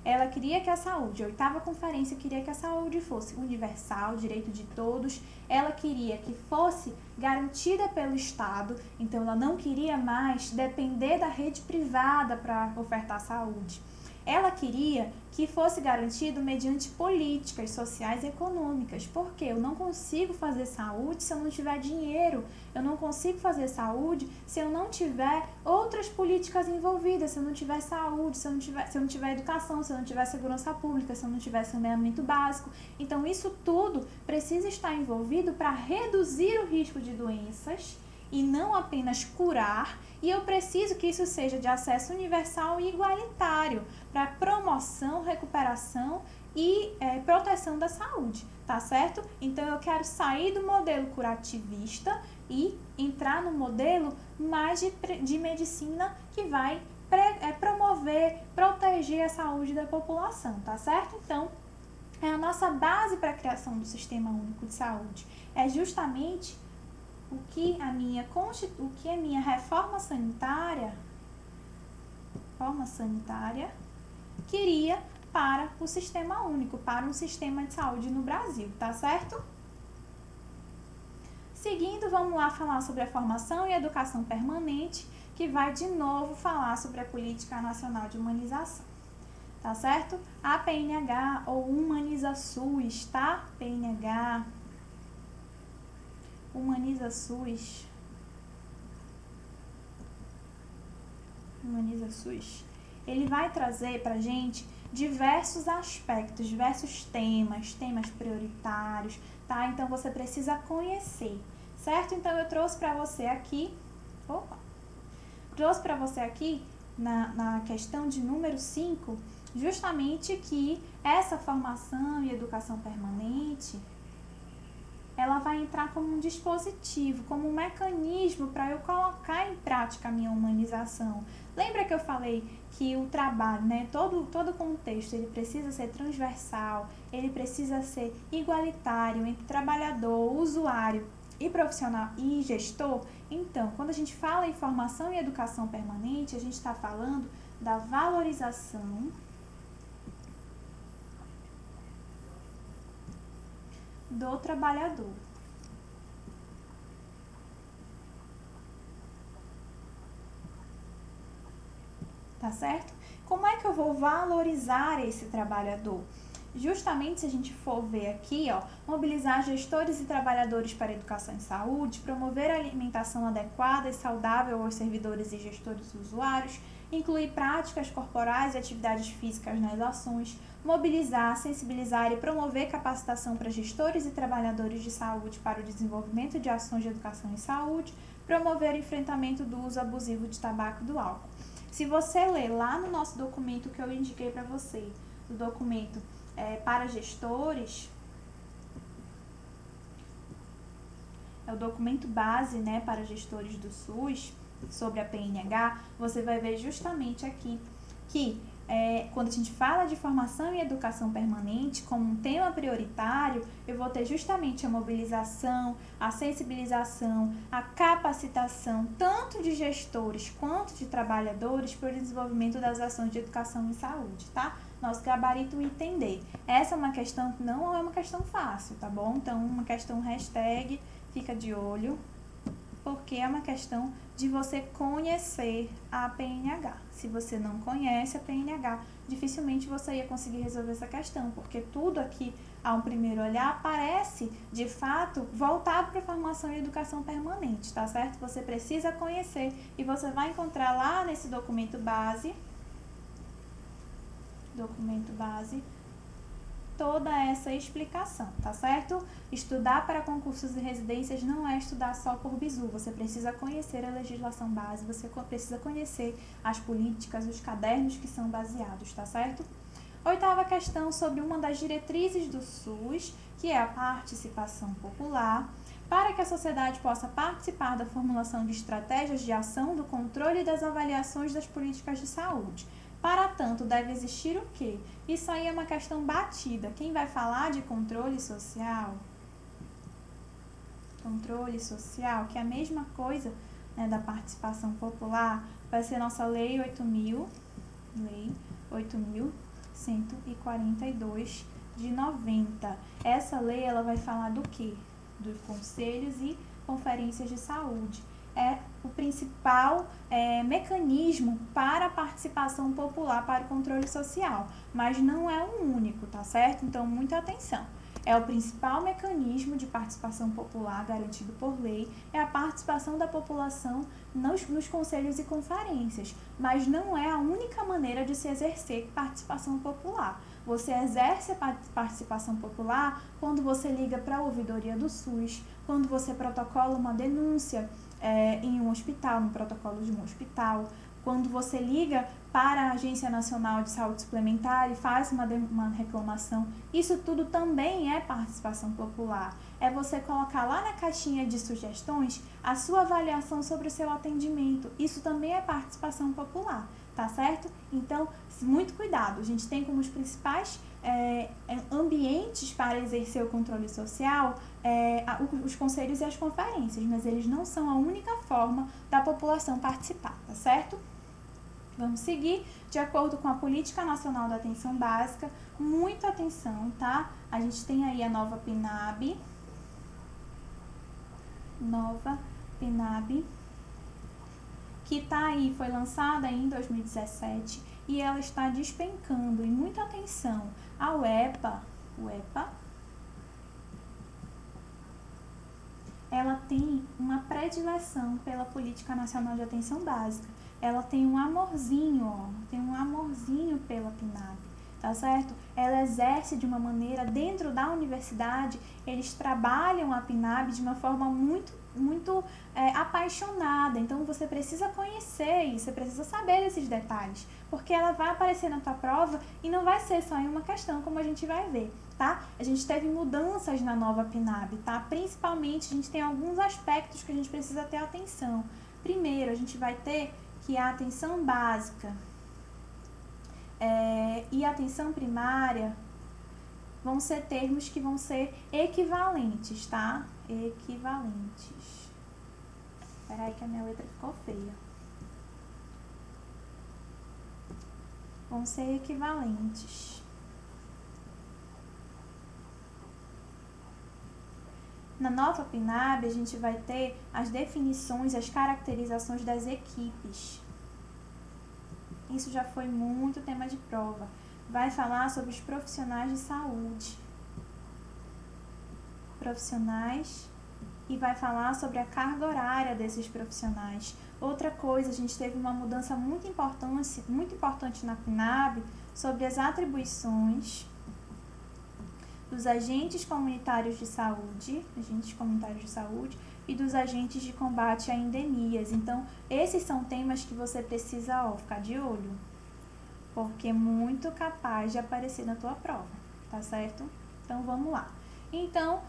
Ela queria que a saúde, a 8ª Conferência queria que a saúde fosse universal, direito de todos, ela queria que fosse garantida pelo Estado, então ela não queria mais depender da rede privada para ofertar saúde. Ela queria que fosse garantido mediante políticas sociais e econômicas, porque eu não consigo fazer saúde se eu não tiver dinheiro, eu não consigo fazer saúde se eu não tiver outras políticas envolvidas, se eu não tiver saúde, se eu não tiver educação, se eu não tiver segurança pública, se eu não tiver saneamento básico. Então, isso tudo precisa estar envolvido para reduzir o risco de doenças e não apenas curar, e eu preciso que isso seja de acesso universal e igualitário para promoção, recuperação e proteção da saúde, tá certo? Então, eu quero sair do modelo curativista e entrar no modelo mais de medicina que vai promover, proteger a saúde da população, tá certo? Então, a nossa base para a criação do Sistema Único de Saúde é justamente o que a minha reforma sanitária queria para o Sistema Único, para um sistema de saúde no Brasil, tá certo? Seguindo, vamos lá falar sobre a formação e educação permanente, que vai de novo falar sobre a Política Nacional de Humanização, tá certo? A PNH ou Humaniza-SUS, tá? PNH, Humaniza-SUS, ele vai trazer pra gente diversos aspectos, diversos temas prioritários, tá? Então, você precisa conhecer, certo? Então, eu trouxe pra você aqui, na questão de número 5, justamente que essa formação e educação permanente, ela vai entrar como um dispositivo, como um mecanismo para eu colocar em prática a minha humanização. Lembra que eu falei que o trabalho, né, todo o contexto, ele precisa ser transversal, ele precisa ser igualitário entre trabalhador, usuário e profissional e gestor? Então, quando a gente fala em formação e educação permanente, a gente está falando da valorização do trabalhador. tá certo? Como é que eu vou valorizar esse trabalhador? Justamente se a gente for ver aqui, ó, mobilizar gestores e trabalhadores para a educação e saúde, promover a alimentação adequada e saudável aos servidores e gestores e usuários, incluir práticas corporais e atividades físicas nas ações, mobilizar, sensibilizar e promover capacitação para gestores e trabalhadores de saúde para o desenvolvimento de ações de educação e saúde, promover o enfrentamento do uso abusivo de tabaco e do álcool. Se você ler lá no nosso documento que eu indiquei para você, o documento para gestores, é o documento base, né, para gestores do SUS, sobre a PNH, você vai ver justamente aqui que quando a gente fala de formação e educação permanente como um tema prioritário, eu vou ter justamente a mobilização, a sensibilização, a capacitação, tanto de gestores quanto de trabalhadores para o desenvolvimento das ações de educação e saúde, tá? Nosso gabarito entender. Essa é uma questão que não é uma questão fácil, tá bom? Então, uma questão hashtag, fica de olho, porque é uma questão de você conhecer a PNH. Se você não conhece a PNH, dificilmente você ia conseguir resolver essa questão, porque tudo aqui, a um primeiro olhar, parece, de fato, voltado para a formação e educação permanente, tá certo? Você precisa conhecer e você vai encontrar lá nesse documento base, toda essa explicação, tá certo? Estudar para concursos e residências não é estudar só por bizu, você precisa conhecer a legislação base, você precisa conhecer as políticas, os cadernos que são baseados, tá certo? Oitava questão sobre uma das diretrizes do SUS, que é a participação popular. Para que a sociedade possa participar da formulação de estratégias de ação, do controle e das avaliações das políticas de saúde. Para tanto, deve existir o quê? Isso aí é uma questão batida. Quem vai falar de controle social, que é a mesma coisa, né, da participação popular, vai ser nossa Lei 8.142 de 90. Essa lei ela vai falar do quê? Dos conselhos e conferências de saúde. É o principal mecanismo para a participação popular, para o controle social, mas não é o único, tá certo? Então, muita atenção. É o principal mecanismo de participação popular garantido por lei, é a participação da população nos conselhos e conferências, mas não é a única maneira de se exercer participação popular. Você exerce a participação popular quando você liga para a ouvidoria do SUS, quando você protocola uma denúncia em um hospital, no protocolo de um hospital, quando você liga para a Agência Nacional de Saúde Suplementar e faz uma reclamação. Isso tudo também é participação popular. É você colocar lá na caixinha de sugestões a sua avaliação sobre o seu atendimento. Isso também é participação popular, tá certo? Então, muito cuidado. A gente tem como os principais ambientes para exercer o controle social os conselhos e as conferências, mas eles não são a única forma da população participar, tá certo? Vamos seguir de acordo com a Política Nacional da Atenção Básica. Muita atenção, tá? A gente tem aí a nova PNAB, que tá aí, foi lançada em 2017 e ela está despencando. E muita atenção, a UEPA, ela tem uma predileção pela Política Nacional de Atenção Básica. Ela tem um amorzinho, pela PNAB, tá certo? Ela exerce de uma maneira, dentro da universidade, eles trabalham a PNAB de uma forma muito apaixonada. Então, você precisa conhecer isso, você precisa saber desses detalhes, porque ela vai aparecer na tua prova e não vai ser só em uma questão, como a gente vai ver, tá? A gente teve mudanças na nova PNAB, tá? Principalmente, a gente tem alguns aspectos que a gente precisa ter atenção. Primeiro, a gente vai ter que a atenção básica e a atenção primária vão ser termos que vão ser equivalentes, tá? Equivalentes. Peraí que a minha letra ficou feia. Vão ser equivalentes. Na nova PNAB, a gente vai ter as definições, as caracterizações das equipes. Isso já foi muito tema de prova. Vai falar sobre os profissionais de saúde. Profissionais, e vai falar sobre a carga horária desses profissionais. Outra coisa, a gente teve uma mudança muito importante na PNAB sobre as atribuições dos agentes comunitários de saúde e dos agentes de combate a endemias. Então, esses são temas que você precisa ficar de olho, porque é muito capaz de aparecer na tua prova, tá certo? Então, vamos lá. Então,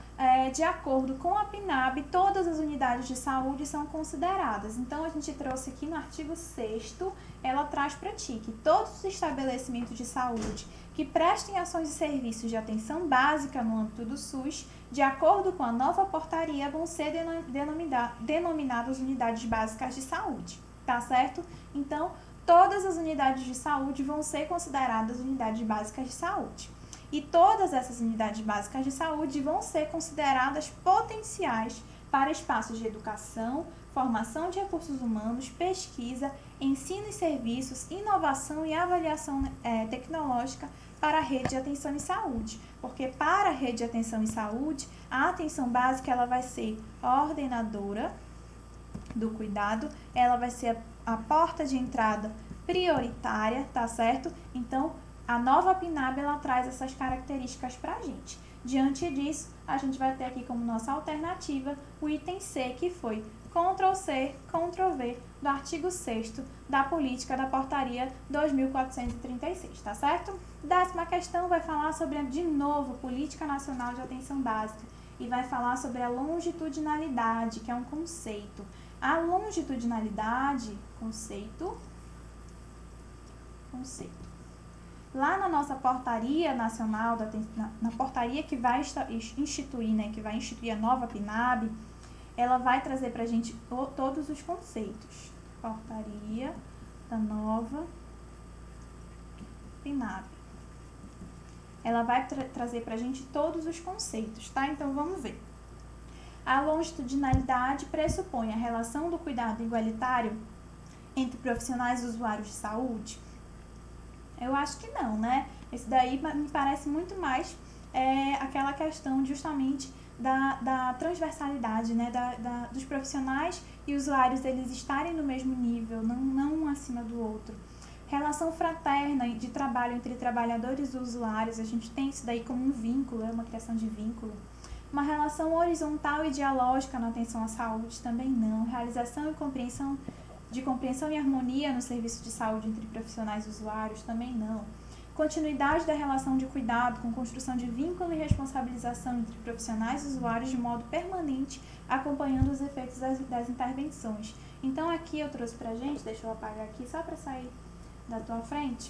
de acordo com a PNAB, todas as unidades de saúde são consideradas. Então, a gente trouxe aqui no artigo 6º, ela traz para ti que todos os estabelecimentos de saúde que prestem ações e serviços de atenção básica no âmbito do SUS, de acordo com a nova portaria, vão ser denominadas unidades básicas de saúde, tá certo? Então, todas as unidades de saúde vão ser consideradas unidades básicas de saúde. E todas essas unidades básicas de saúde vão ser consideradas potenciais para espaços de educação, formação de recursos humanos, pesquisa, ensino e serviços, inovação e avaliação tecnológica para a rede de atenção em saúde. Porque para a rede de atenção em saúde, a atenção básica ela vai ser ordenadora do cuidado, ela vai ser a porta de entrada prioritária, tá certo? Então, a nova PNAB, ela traz essas características para a gente. Diante disso, a gente vai ter aqui como nossa alternativa o item C, que foi Ctrl+C, Ctrl+V do artigo 6º da política da portaria 2436, tá certo? 10ª questão vai falar sobre, de novo, Política Nacional de Atenção Básica e vai falar sobre a longitudinalidade, que é um conceito. A longitudinalidade, conceito. Lá na nossa portaria nacional, na portaria que vai instituir a nova PNAB, ela vai trazer para a gente todos os conceitos. Portaria da nova PNAB. Ela vai trazer para a gente todos os conceitos, tá? Então, vamos ver. A longitudinalidade pressupõe a relação do cuidado igualitário entre profissionais e usuários de saúde? Eu acho que não, né? Esse daí me parece muito mais aquela questão justamente da transversalidade, né? Dos profissionais e usuários eles estarem no mesmo nível, não um acima do outro. Relação fraterna de trabalho entre trabalhadores e usuários, a gente tem isso daí como um vínculo, é uma criação de vínculo. Uma relação horizontal e dialógica na atenção à saúde, também não. Realização e compreensão e harmonia no serviço de saúde entre profissionais e usuários, também não. Continuidade da relação de cuidado com construção de vínculo e responsabilização entre profissionais e usuários de modo permanente, acompanhando os efeitos das intervenções. Então, aqui eu trouxe pra gente, deixa eu apagar aqui só para sair da tua frente.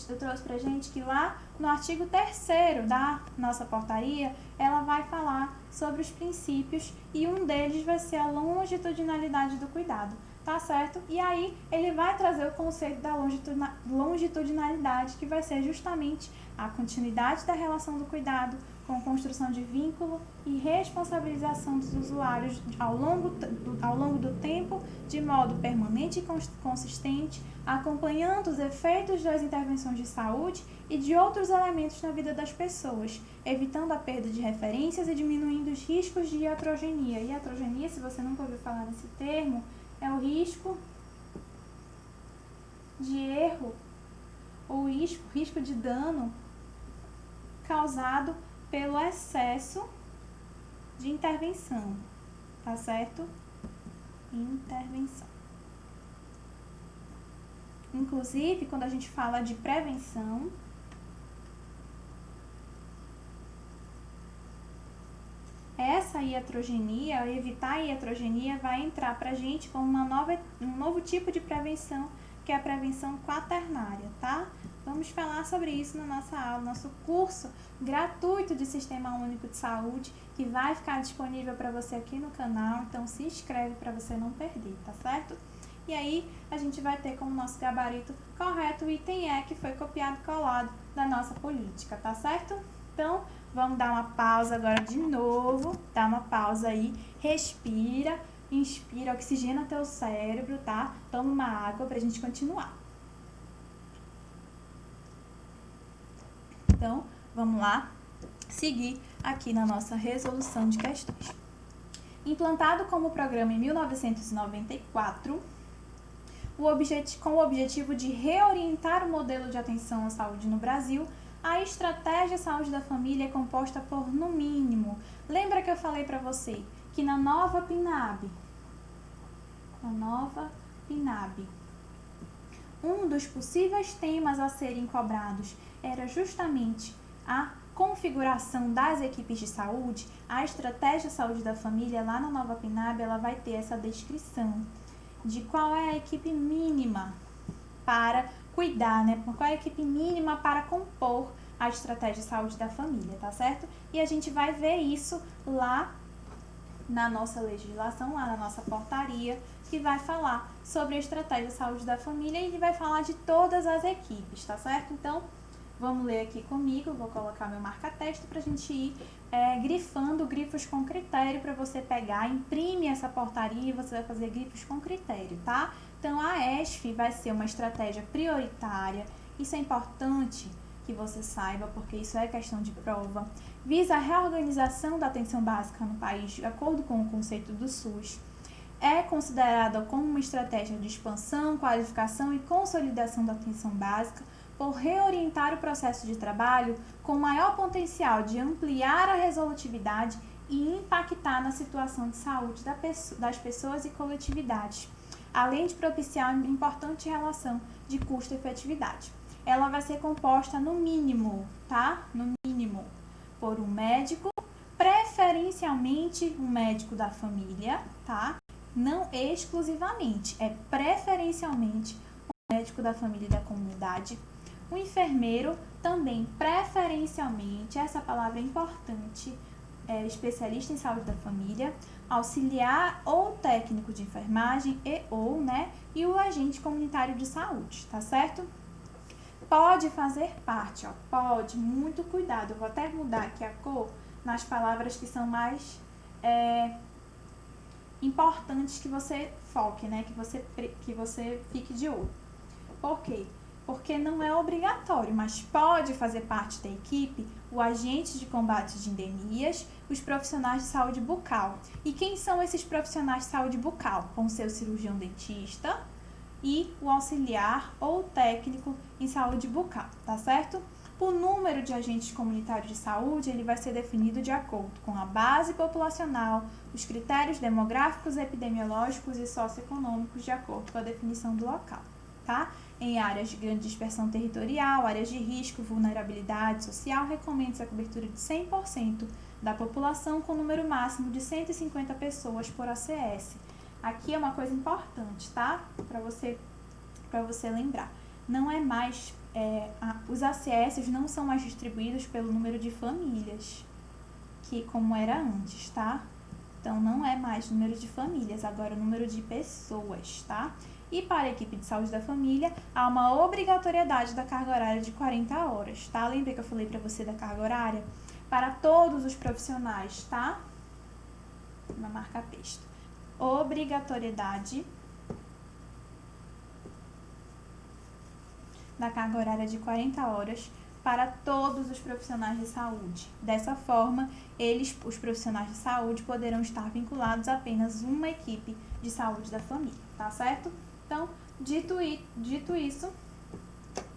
Eu trouxe pra gente que lá no artigo 3º da nossa portaria, ela vai falar sobre os princípios e um deles vai ser a longitudinalidade do cuidado, tá certo? E aí ele vai trazer o conceito da longitudinalidade, que vai ser justamente a continuidade da relação do cuidado com construção de vínculo e responsabilização dos usuários ao longo do tempo, de modo permanente e consistente, acompanhando os efeitos das intervenções de saúde e de outros elementos na vida das pessoas, evitando a perda de referências e diminuindo os riscos de iatrogenia. Iatrogenia, se você nunca ouviu falar nesse termo, é o risco de erro ou risco de dano causado pelo excesso de intervenção, tá certo? Intervenção. Inclusive, quando a gente fala de prevenção, essa iatrogenia, evitar a iatrogenia, vai entrar pra gente como um novo tipo de prevenção, que é a prevenção quaternária, tá? Vamos falar sobre isso na nossa aula, nosso curso gratuito de Sistema Único de Saúde, que vai ficar disponível para você aqui no canal, então se inscreve para você não perder, tá certo? E aí, a gente vai ter como nosso gabarito correto o item E, que foi copiado e colado da nossa política, tá certo? Então, vamos dar uma pausa agora de novo, dá uma pausa aí, respira, inspira, oxigena teu cérebro, tá? Toma uma água pra gente continuar. Então, vamos lá seguir aqui na nossa resolução de questões. Implantado como programa em 1994, com o objetivo de reorientar o modelo de atenção à saúde no Brasil, a estratégia Saúde da Família é composta por, no mínimo, lembra que eu falei para você que na nova PNAB, um dos possíveis temas a serem cobrados era justamente a configuração das equipes de saúde. A estratégia Saúde da Família, lá na nova PNAB, ela vai ter essa descrição de qual é a equipe mínima para cuidar, né? Qual é a equipe mínima para compor a estratégia Saúde da Família, tá certo? E a gente vai ver isso lá na nossa legislação, lá na nossa portaria, que vai falar sobre a estratégia Saúde da Família e vai falar de todas as equipes, tá certo? Então, vamos ler aqui comigo, vou colocar meu marca-texto para a gente ir grifando grifos com critério para você pegar, imprime essa portaria e você vai fazer grifos com critério, tá? Então, a ESF vai ser uma estratégia prioritária, isso é importante que você saiba, porque isso é questão de prova, visa a reorganização da atenção básica no país de acordo com o conceito do SUS, é considerada como uma estratégia de expansão, qualificação e consolidação da atenção básica, por reorientar o processo de trabalho com maior potencial de ampliar a resolutividade e impactar na situação de saúde das pessoas e coletividades, além de propiciar uma importante relação de custo-efetividade. Ela vai ser composta no mínimo, tá? No mínimo, por um médico, preferencialmente um médico da família, tá? Não exclusivamente, é preferencialmente um médico da família e da comunidade. Um enfermeiro, também preferencialmente, essa palavra é importante, é especialista em saúde da família, auxiliar ou técnico de enfermagem e o agente comunitário de saúde, tá certo? Pode fazer parte, ó, pode, muito cuidado, eu vou até mudar aqui a cor nas palavras que são mais importantes que você foque, né, que você fique de olho. Por quê? Porque não é obrigatório, mas pode fazer parte da equipe o agente de combate de endemias, os profissionais de saúde bucal. E quem são esses profissionais de saúde bucal? Vão ser o cirurgião dentista e o auxiliar ou técnico em saúde bucal, tá certo? O número de agentes comunitários de saúde ele vai ser definido de acordo com a base populacional, os critérios demográficos, epidemiológicos e socioeconômicos de acordo com a definição do local, tá? Em áreas de grande dispersão territorial, áreas de risco, vulnerabilidade social, recomenda-se a cobertura de 100% da população com número máximo de 150 pessoas por ACS. Aqui é uma coisa importante, tá? Para você lembrar. Não é mais, os ACS não são mais distribuídos pelo número de famílias, que como era antes, tá? Então, não é mais número de famílias, agora é o número de pessoas, tá? E para a equipe de saúde da família, há uma obrigatoriedade da carga horária de 40 horas, tá? Lembra que eu falei para você da carga horária? Para todos os profissionais, tá? Na marca texto. Obrigatoriedade da carga horária de 40 horas para todos os profissionais de saúde. Dessa forma, os profissionais de saúde, poderão estar vinculados a apenas uma equipe de saúde da família, tá certo? Então, dito isso,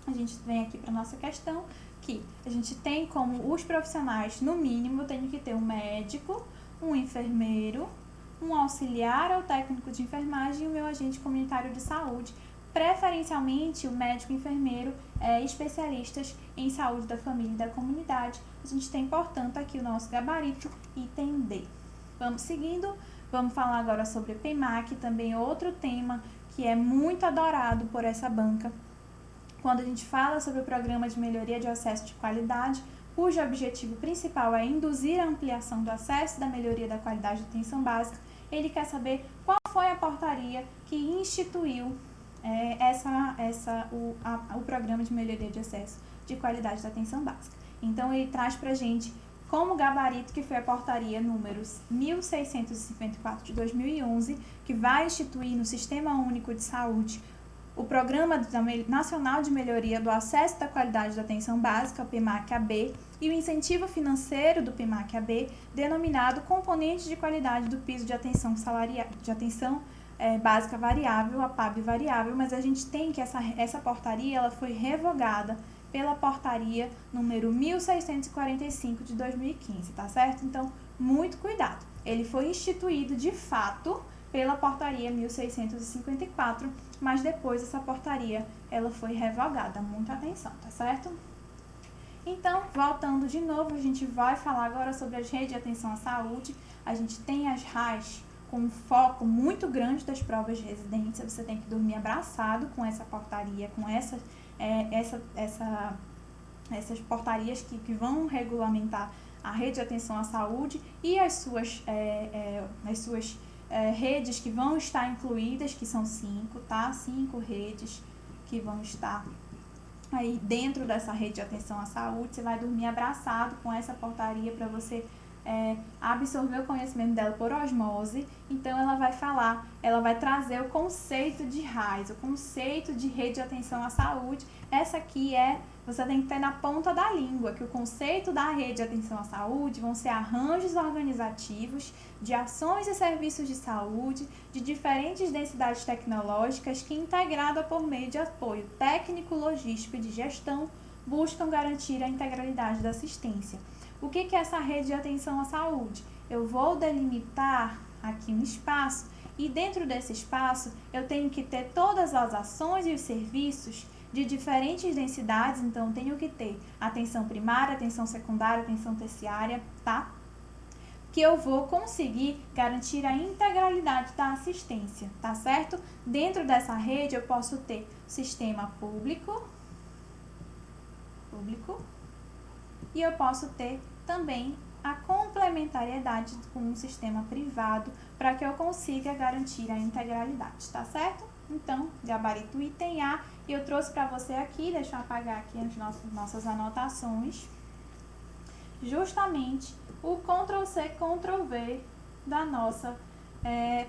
a gente vem aqui para a nossa questão, que a gente tem como os profissionais, no mínimo, tem que ter um médico, um enfermeiro, um auxiliar ou técnico de enfermagem e o meu agente comunitário de saúde, preferencialmente o médico e enfermeiro especialistas em saúde da família e da comunidade. A gente tem, portanto, aqui o nosso gabarito, item D. Vamos seguindo, vamos falar agora sobre o PEMAC, também outro tema que é muito adorado por essa banca. Quando a gente fala sobre o Programa de Melhoria de Acesso de Qualidade, cujo objetivo principal é induzir a ampliação do acesso e da melhoria da qualidade da atenção básica, ele quer saber qual foi a portaria que instituiu o Programa de Melhoria de Acesso de Qualidade da Atenção Básica. Então, ele traz para a gente como gabarito, que foi a portaria número 1654 de 2011, que vai instituir no Sistema Único de Saúde o Programa Nacional de Melhoria do Acesso e da Qualidade da Atenção Básica, o PMAC-AB, e o incentivo financeiro do PMAC-AB, denominado Componente de Qualidade do Piso de Atenção Básica Variável, a PAB variável, mas a gente tem que essa portaria ela foi revogada pela portaria número 1645 de 2015, tá certo? Então, muito cuidado. Ele foi instituído de fato pela portaria 1654, mas depois essa portaria ela foi revogada. Muita atenção, tá certo? Então, voltando de novo, a gente vai falar agora sobre as redes de atenção à saúde. A gente tem as RAIs com um foco muito grande das provas de residência. Você tem que dormir abraçado com essa portaria, com essas portarias que vão regulamentar a rede de atenção à saúde e as suas redes que vão estar incluídas, que são 5, tá? 5 redes que vão estar aí dentro dessa rede de atenção à saúde. Você vai dormir abraçado com essa portaria para você absorver o conhecimento dela por osmose. Então ela vai trazer o conceito de RAIS, o conceito de rede de atenção à saúde. Essa aqui você tem que ter na ponta da língua, que o conceito da rede de atenção à saúde vão ser arranjos organizativos de ações e serviços de saúde de diferentes densidades tecnológicas que, integrada por meio de apoio técnico, logístico e de gestão, buscam garantir a integralidade da assistência. O que é essa rede de atenção à saúde? Eu vou delimitar aqui um espaço e dentro desse espaço eu tenho que ter todas as ações e os serviços de diferentes densidades. Então, tenho que ter atenção primária, atenção secundária, atenção terciária, tá? Que eu vou conseguir garantir a integralidade da assistência, tá certo? Dentro dessa rede eu posso ter sistema público, e eu posso ter também a complementariedade com um sistema privado para que eu consiga garantir a integralidade, tá certo? Então, gabarito item A, e eu trouxe para você aqui, deixa eu apagar aqui as nossas anotações, justamente o Ctrl+C, Ctrl+V da nossa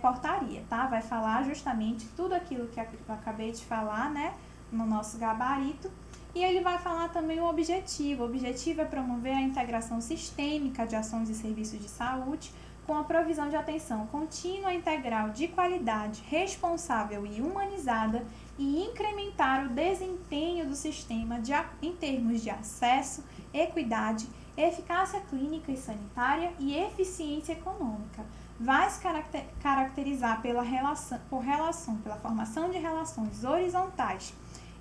portaria, tá? Vai falar justamente tudo aquilo que eu acabei de falar, né, no nosso gabarito. E ele vai falar também o objetivo. O objetivo é promover a integração sistêmica de ações e serviços de saúde com a provisão de atenção contínua, integral, de qualidade, responsável e humanizada e incrementar o desempenho do sistema em termos de acesso, equidade, eficácia clínica e sanitária e eficiência econômica. Vai se caracterizar pela formação de relações horizontais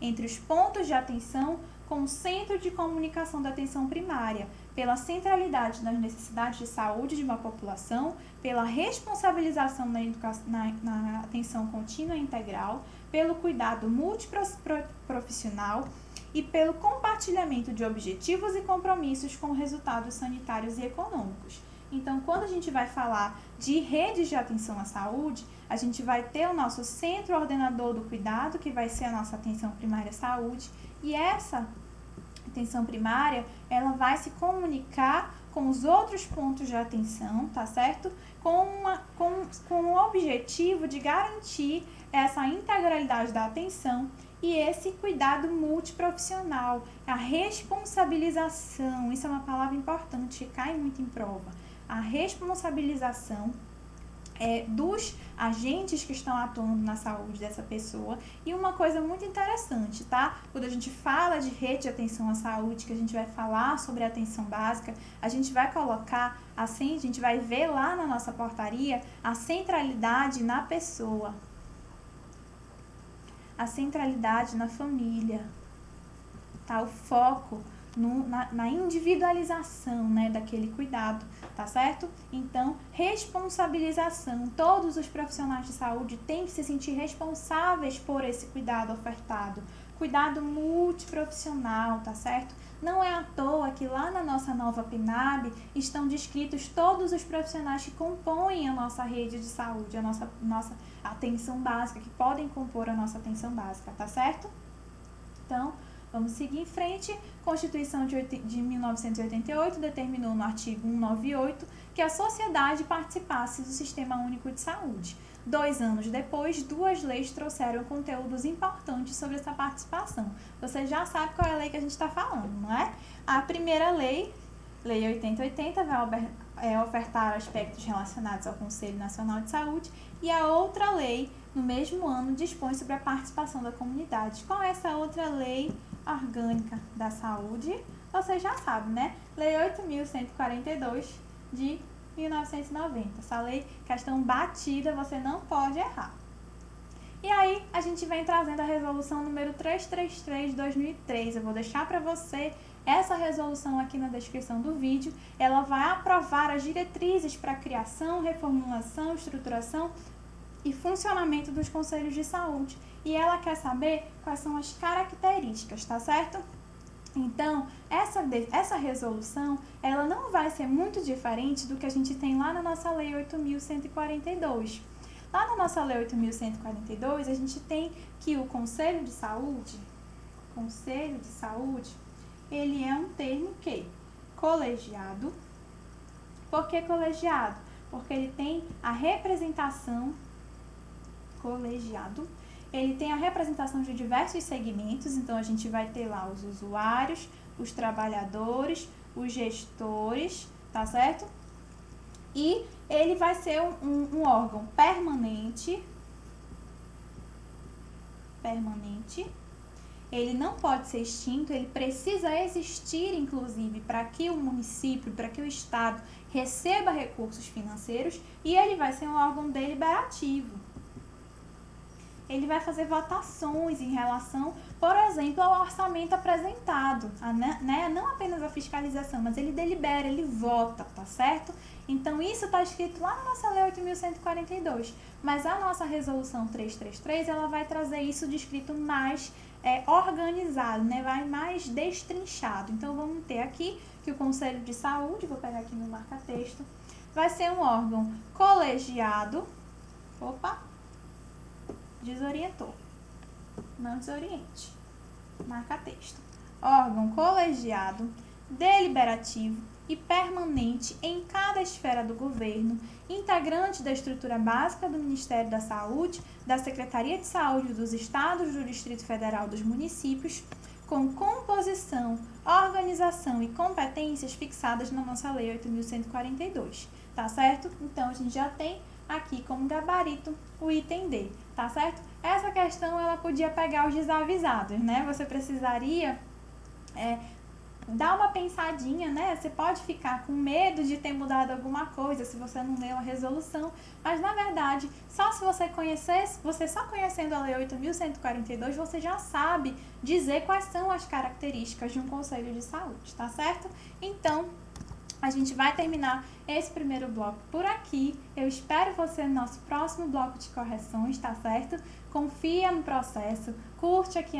entre os pontos de atenção com o centro de comunicação da atenção primária, pela centralidade das necessidades de saúde de uma população, pela responsabilização na atenção contínua e integral, pelo cuidado multiprofissional e pelo compartilhamento de objetivos e compromissos com resultados sanitários e econômicos. Então, quando a gente vai falar de redes de atenção à saúde, a gente vai ter o nosso centro ordenador do cuidado, que vai ser a nossa atenção primária à saúde, e essa atenção primária, ela vai se comunicar com os outros pontos de atenção, tá certo? Com o objetivo de garantir essa integralidade da atenção e esse cuidado multiprofissional, a responsabilização. Isso é uma palavra importante que cai muito em prova. A responsabilização dos agentes que estão atuando na saúde dessa pessoa. E uma coisa muito interessante, tá? Quando a gente fala de rede de atenção à saúde, que a gente vai falar sobre a atenção básica, a gente vai colocar, assim, a gente vai ver lá na nossa portaria a centralidade na pessoa, a centralidade na família, tá? O foco na individualização, né, daquele cuidado, tá certo? Então, responsabilização. Todos os profissionais de saúde têm que se sentir responsáveis por esse cuidado ofertado. Cuidado multiprofissional, tá certo? Não é à toa que lá na nossa nova PNAB estão descritos todos os profissionais que compõem a nossa rede de saúde, a nossa atenção básica, que podem compor a nossa atenção básica, tá certo? Então, Vamos seguir em frente. Constituição de 1988 determinou no artigo 198 que a sociedade participasse do Sistema Único de Saúde. 2 anos depois, 2 leis trouxeram conteúdos importantes sobre essa participação. Você já sabe qual é a lei que a gente está falando, não é? A primeira lei, Lei 8080, vai ofertar aspectos relacionados ao Conselho Nacional de Saúde, e a outra lei, no mesmo ano, dispõe sobre a participação da comunidade. Qual é essa outra lei orgânica da saúde? Você já sabe, né? Lei 8.142 de 1990. Essa lei, questão batida, você não pode errar. E aí, a gente vem trazendo a resolução número 333 de 2003. Eu vou deixar para você essa resolução aqui na descrição do vídeo. Ela vai aprovar as diretrizes para a criação, reformulação, estruturação e funcionamento dos conselhos de saúde. E ela quer saber quais são as características, tá certo? Então, essa resolução, ela não vai ser muito diferente do que a gente tem lá na nossa Lei 8.142. Lá na nossa Lei 8.142, a gente tem que o Conselho de Saúde, ele é um termo que? Colegiado. Por que colegiado? Porque ele tem a representação, colegiado, ele tem a representação de diversos segmentos, então a gente vai ter lá os usuários, os trabalhadores, os gestores, tá certo? E ele vai ser um órgão permanente, ele não pode ser extinto, ele precisa existir, inclusive, para que o município, para que o estado receba recursos financeiros, e ele vai ser um órgão deliberativo. Ele vai fazer votações em relação, por exemplo, ao orçamento apresentado, né? Não apenas a fiscalização, mas ele delibera, ele vota, tá certo? Então, isso está escrito lá na nossa Lei 8.142, mas a nossa Resolução 333, ela vai trazer isso descrito mais organizado, né? Vai mais destrinchado. Então, vamos ter aqui que o Conselho de Saúde, vou pegar aqui no marca-texto, vai ser um órgão colegiado, desorientou, não desoriente, marca texto, órgão colegiado, deliberativo e permanente em cada esfera do governo, integrante da estrutura básica do Ministério da Saúde, da Secretaria de Saúde dos Estados, do Distrito Federal, dos municípios, com composição, organização e competências fixadas na nossa Lei 8.142, tá certo? Então, a gente já tem aqui como gabarito o item D, tá certo? Essa questão, ela podia pegar os desavisados, né? Você precisaria dar uma pensadinha, né? Você pode ficar com medo de ter mudado alguma coisa se você não leu a resolução, mas na verdade, só se você conhecesse, você só conhecendo a Lei 8.142, você já sabe dizer quais são as características de um conselho de saúde, tá certo? Então, a gente vai terminar esse primeiro bloco por aqui. Eu espero você no nosso próximo bloco de correções, tá certo? Confia no processo, curte aqui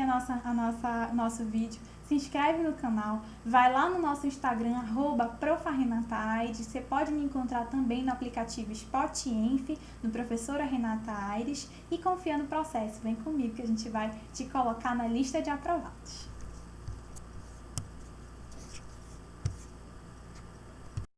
nosso vídeo, se inscreve no canal, vai lá no nosso Instagram, @profarenataires. Você pode me encontrar também no aplicativo Spotinf, no Professora Renata Aires, e confia no processo. Vem comigo que a gente vai te colocar na lista de aprovados.